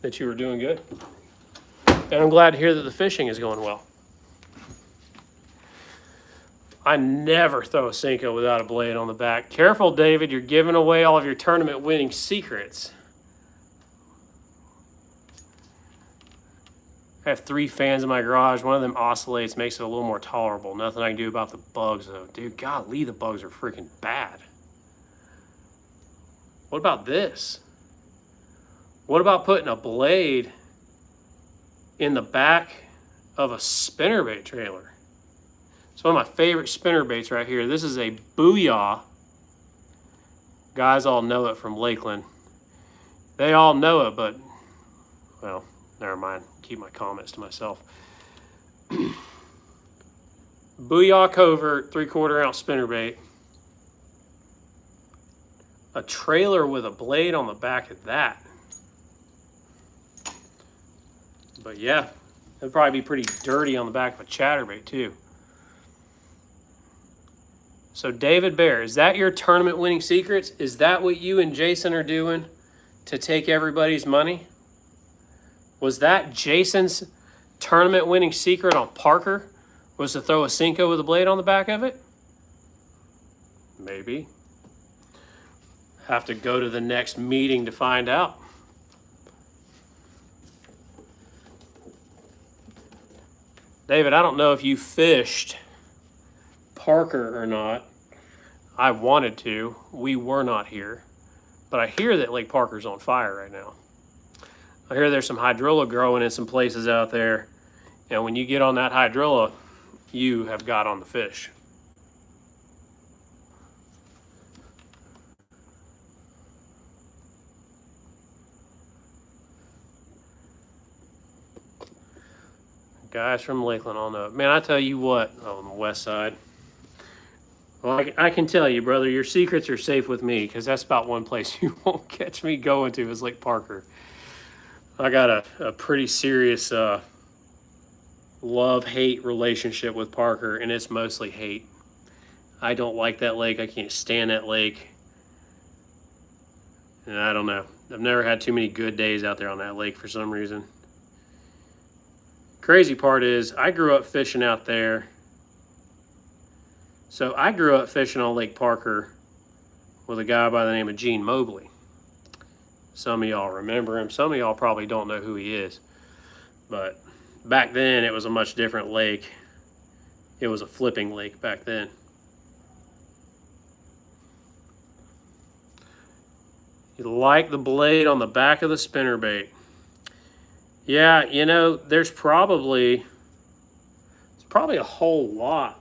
that you are doing good. And I'm glad to hear that the fishing is going well. I never throw a Senko without a blade on the back. Careful, David, you're giving away all of your tournament winning secrets. I have 3 fans in my garage. One of them oscillates, makes it a little more tolerable. Nothing I can do about the bugs, though. Dude, golly, the bugs are freaking bad. What about this? What about putting a blade in the back of a spinnerbait trailer? It's one of my favorite spinnerbaits right here. This is a Booyah. Guys all know it from Lakeland. They all know it, but, well, never mind. Keep my comments to myself. Booyah covert, 3/4 ounce spinnerbait. A trailer with a blade on the back of that. But yeah, it'd probably be pretty dirty on the back of a chatterbait too. So David Bear, is that your tournament winning secrets? Is that what you and Jason are doing to take everybody's money? Was that Jason's tournament winning secret on Parker? Was to throw a Senko with a blade on the back of it? Maybe. Have to go to the next meeting to find out. David, I don't know if you fished Parker or not. I wanted to. We were not here. But I hear that Lake Parker's on fire right now. I hear there's some hydrilla growing in some places out there. And when you get on that hydrilla, you have got on the fish. Guys from Lakeland all know. Man, I tell you what, on the west side. Well, I can tell you, brother, your secrets are safe with me because that's about one place you won't catch me going to is Lake Parker. I got a pretty serious love-hate relationship with Parker, and it's mostly hate. I don't like that lake. I can't stand that lake. And I don't know. I've never had too many good days out there on that lake for some reason. Crazy part is I grew up fishing out there. So I grew up fishing on Lake Parker with a guy by the name of Gene Mobley. Some of y'all remember him. Some of y'all probably don't know who he is. But back then, it was a much different lake. It was a flipping lake back then. You like the blade on the back of the spinnerbait. Yeah, you know, there's probably a whole lot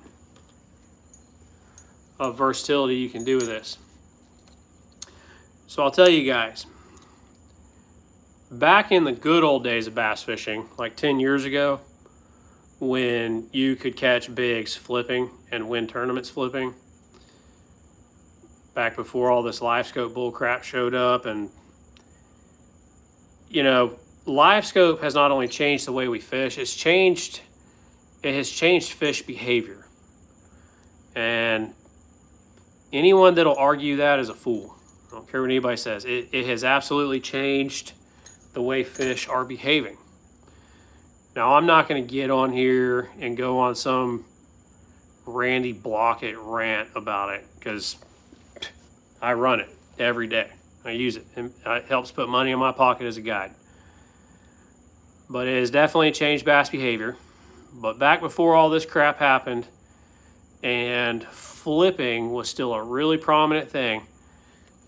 of versatility you can do with this. So I'll tell you guys, back in the good old days of bass fishing, like 10 years ago, when you could catch bigs flipping and win tournaments flipping, back before all this live scope bull crap showed up, and you know, live scope has not only changed the way we fish, it has changed fish behavior. And anyone that'll argue that is a fool. I don't care what anybody says. It has absolutely changed the way fish are behaving. Now, I'm not going to get on here and go on some Randy Blockett rant about it because I run it every day. I use it. And it helps put money in my pocket as a guide. But it has definitely changed bass behavior. But back before all this crap happened and flipping was still a really prominent thing,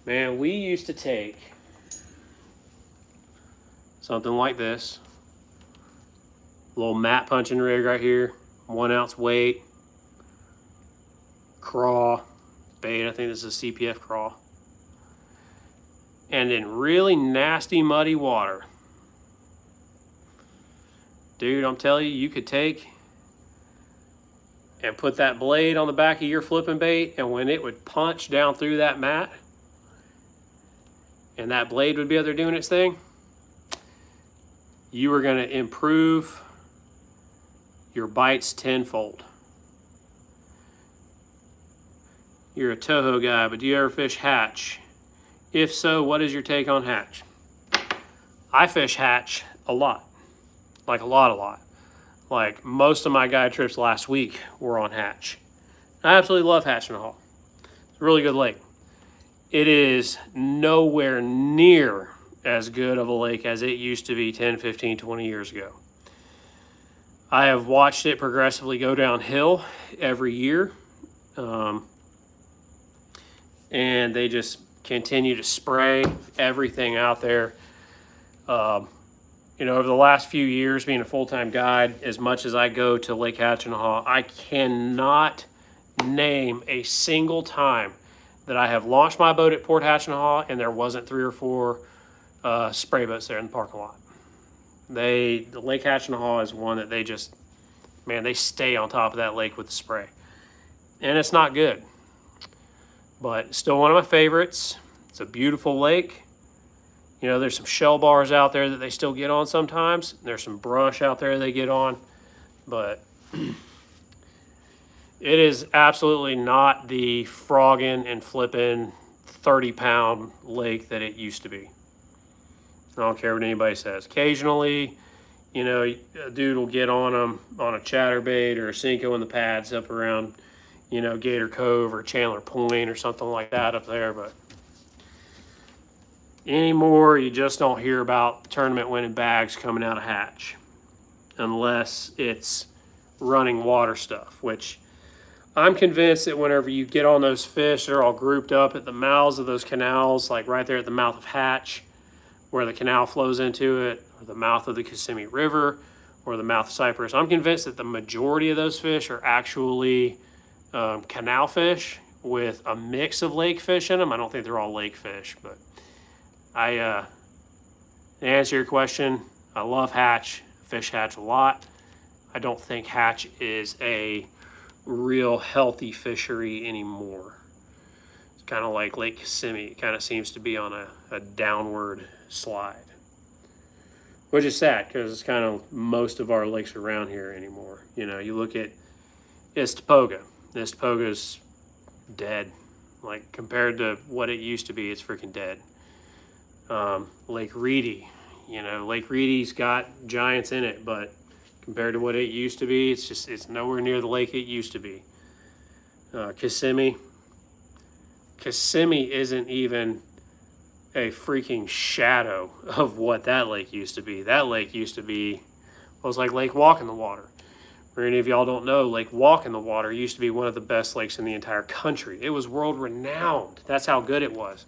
man, we used to take something like this, little mat punching rig right here, 1 ounce weight, craw, bait, I think this is a CPF craw, and in really nasty muddy water, dude, I'm telling you, you could take and put that blade on the back of your flipping bait, and when it would punch down through that mat and that blade would be out there doing its thing, you were going to improve your bites tenfold. You're a Toho guy, but do you ever fish hatch? If so, what is your take on hatch? I fish hatch a lot. Like a lot. Like most of my guide trips last week were on hatch. I absolutely love Hatch in the Hall. It's a really good lake. It is nowhere near as good of a lake as it used to be 10, 15, 20 years ago. I have watched it progressively go downhill every year. And they just continue to spray everything out there. You know, over the last few years, being a full-time guide, as much as I go to Lake Hatchinahaw, I cannot name a single time that I have launched my boat at Port Hatchinahaw and there wasn't 3 or 4 spray boats there in the parking lot. The Lake Hatchinahaw is one that they just, man, they stay on top of that lake with the spray. And it's not good, but it's still one of my favorites. It's a beautiful lake. You know, there's some shell bars out there that they still get on sometimes. There's some brush out there they get on, but it is absolutely not the frogging and flipping 30-pound lake that it used to be. I don't care what anybody says. Occasionally, you know, a dude will get on them on a chatterbait or a Cinco in the pads up around, you know, Gator Cove or Chandler Point or something like that up there, but anymore, you just don't hear about tournament winning bags coming out of hatch unless it's running water stuff, which I'm convinced that whenever you get on those fish, they're all grouped up at the mouths of those canals, like right there at the mouth of Hatch, where the canal flows into it, or the mouth of the Kissimmee River, or the mouth of Cypress. I'm convinced that the majority of those fish are actually canal fish with a mix of lake fish in them. I don't think they're all lake fish, but to answer your question, I love hatch, fish hatch a lot. I don't think hatch is a real healthy fishery anymore. It's kind of like Lake Kissimmee. It kind of seems to be on a downward slide, which is sad because it's kind of most of our lakes around here anymore. You know, you look at Istapoga. Istapoga's dead. Like, compared to what it used to be, it's freaking dead. Lake Reedy, you know, Lake Reedy's got giants in it, but compared to what it used to be, it's nowhere near the lake it used to be. Kissimmee isn't even a freaking shadow of what that lake used to be. That lake used to be, was like Lake Walk in the Water. For any of y'all don't know, Lake Walk in the Water used to be one of the best lakes in the entire country. It was world renowned. That's how good it was.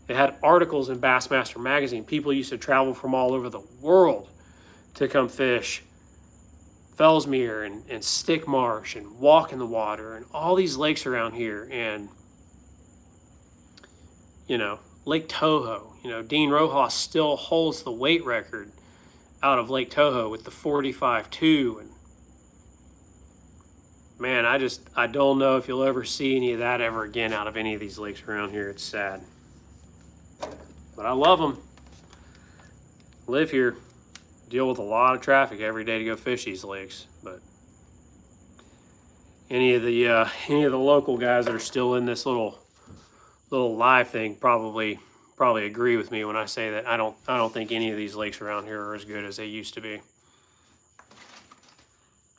It had articles in Bassmaster magazine. People used to travel from all over the world to come fish Fellsmere and Stick Marsh and Walk in the Water and all these lakes around here. And, you know, Lake Toho, you know, Dean Rojas still holds the weight record out of Lake Toho with the 45.2. And man, I don't know if you'll ever see any of that ever again out of any of these lakes around here. It's sad. But I love them. Live here. Deal with a lot of traffic every day to go fish these lakes. But any of the local guys that are still in this little live thing probably agree with me when I say that I don't think any of these lakes around here are as good as they used to be.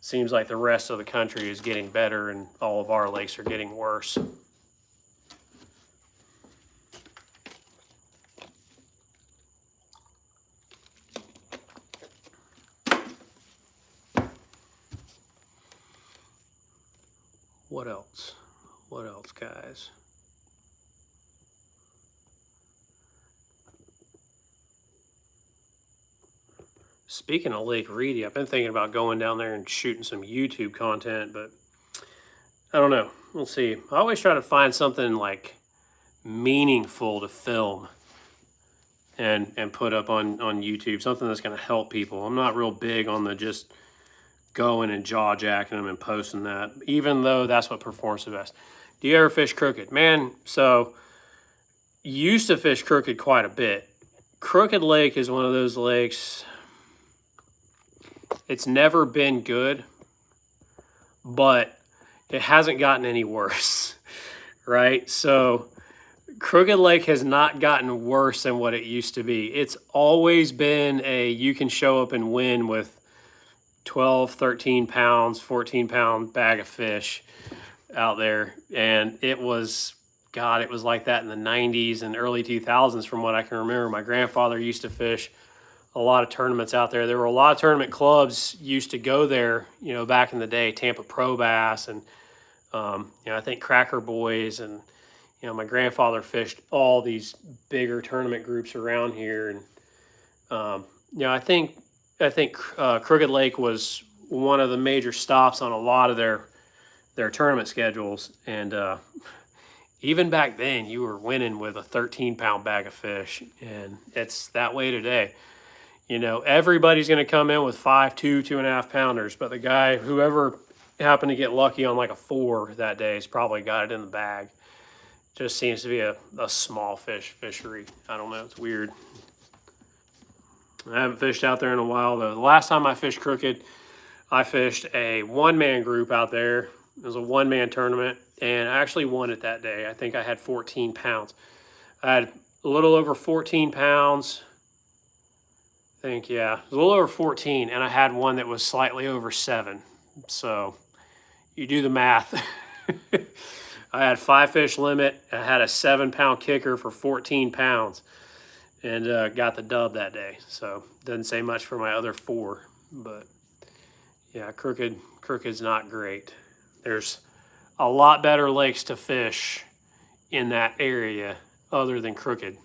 Seems like the rest of the country is getting better and all of our lakes are getting worse. What else? What else, guys? Speaking of Lake Reedy, I've been thinking about going down there and shooting some YouTube content, but I don't know. We'll see. I always try to find something like meaningful to film and put up on YouTube, something that's going to help people. I'm not real big on the just going and jaw jacking them and posting that, even though that's what performs the best. Do you ever fish crooked? Man, so used to fish crooked quite a bit. Crooked Lake is one of those lakes, it's never been good, but it hasn't gotten any worse, right? So Crooked Lake has not gotten worse than what it used to be. It's always been you can show up and win with 12, 13 pounds, 14-pound bag of fish out there. And it was like that in the 90s and early 2000s from what I can remember. My grandfather used to fish a lot of tournaments out there. There were a lot of tournament clubs used to go there, you know, back in the day, Tampa Pro Bass and, you know, I think Cracker Boys. And, you know, my grandfather fished all these bigger tournament groups around here. And, you know, I think Crooked Lake was one of the major stops on a lot of their tournament schedules. And even back then, you were winning with a 13-pound bag of fish. And it's that way today. You know, everybody's going to come in with 5'2", 2.5 pounders. But the guy, whoever happened to get lucky on like a 4 that day, has probably got it in the bag. Just seems to be a small fishery. I don't know. It's weird. I haven't fished out there in a while, though. The last time I fished crooked, I fished a one-man group out there. It was a one-man tournament, and I actually won it that day. I think I had 14 pounds. I had a little over 14 pounds. I think, yeah, it was a little over 14, and I had one that was slightly over 7. So you do the math. I had 5 fish limit. I had a 7-pound kicker for 14 pounds. And got the dub that day. So doesn't say much for my other 4, but yeah, Crooked's not great. There's a lot better lakes to fish in that area other than Crooked.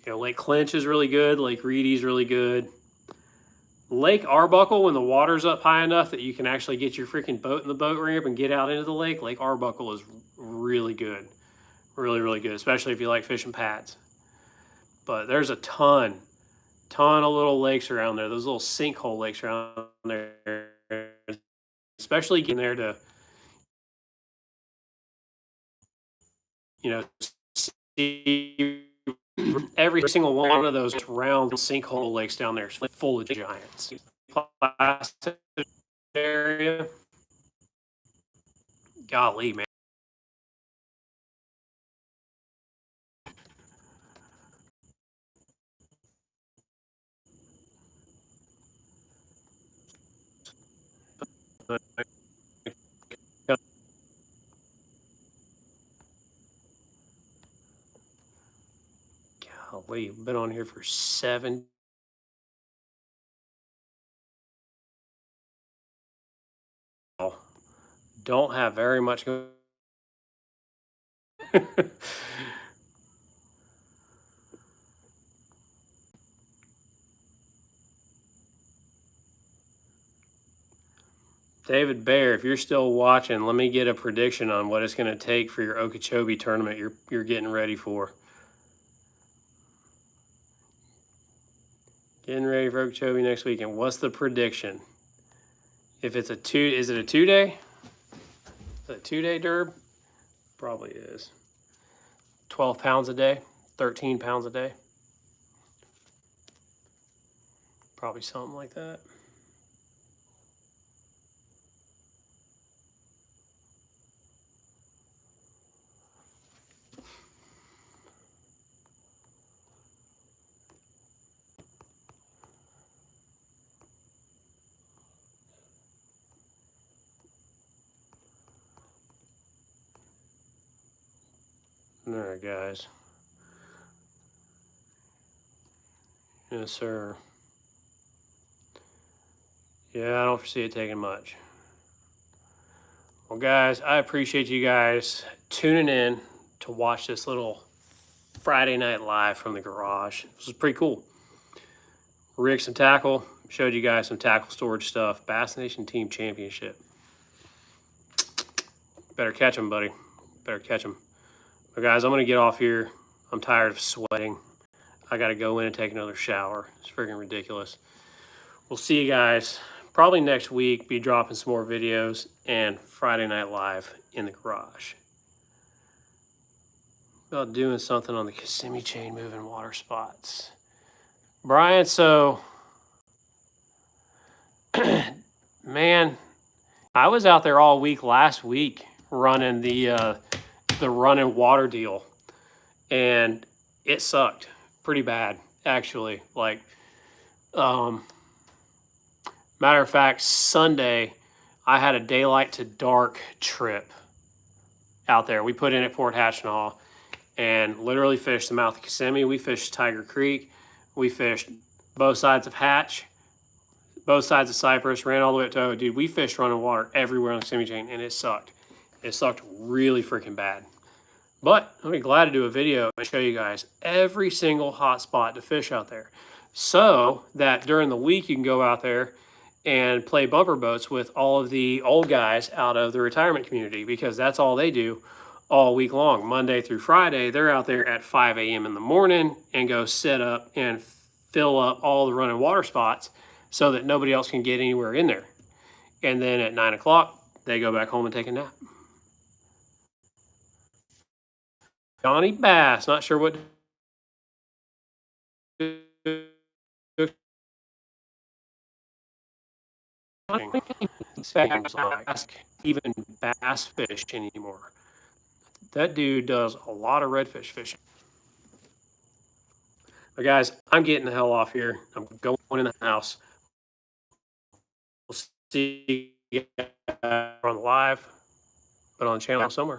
You know, Lake Clinch is really good. Lake Reedy's really good. Lake Arbuckle, when the water's up high enough that you can actually get your freaking boat in the boat ramp and get out into the lake, Lake Arbuckle is really good. Really, really good, especially if you like fishing pads. But there's a ton of little lakes around there. Those little sinkhole lakes around there especially getting there to, see every single one of those round sinkhole lakes down there is full of giants. Area, golly, man. Golly, been on here for 7. Don't have very much going. David Bear, if you're still watching, let me get a prediction on what it's going to take for your Okeechobee tournament you're getting ready for. Getting ready for Okeechobee next weekend. What's the prediction? If it's is it a 2-day? Is it a 2-day derb? Probably is. 12 pounds a day, 13 pounds a day. Probably something like that. All right, guys. Yes, sir. Yeah, I don't foresee it taking much. Well, guys, I appreciate you guys tuning in to watch this little Friday night live from the garage. This was pretty cool. Rigged some tackle, showed you guys some tackle storage stuff. Bass Nation Team Championship. Better catch them, buddy. Better catch them. But guys, I'm going to get off here. I'm tired of sweating. I got to go in and take another shower. It's freaking ridiculous. We'll see you guys probably next week. Be dropping some more videos and Friday Night Live in the garage. About doing something on the Kissimmee chain moving water spots. Brian, so, man, I was out there all week last week running the running water deal, and it sucked pretty bad, actually. Like, matter of fact, Sunday, I had a daylight to dark trip out there. We put in at Port Hatchinall and literally fished the mouth of Kissimmee. We fished Tiger Creek. We fished both sides of Hatch, both sides of Cypress, ran all the way up to, dude, we fished running water everywhere on the Kissimmee chain, and it sucked. It sucked really freaking bad. But I'll be glad to do a video and show you guys every single hot spot to fish out there, so that during the week you can go out there and play bumper boats with all of the old guys out of the retirement community, because that's all they do all week long. Monday through Friday, they're out there at 5 a.m. in the morning and go set up and fill up all the running water spots so that nobody else can get anywhere in there. And then at 9 o'clock, they go back home and take a nap. Johnny Bass, not sure what even bass fish anymore. That dude does a lot of redfish fishing. But guys, I'm getting the hell off here. I'm going in the house. We'll see you guys on the live, but on the channel somewhere.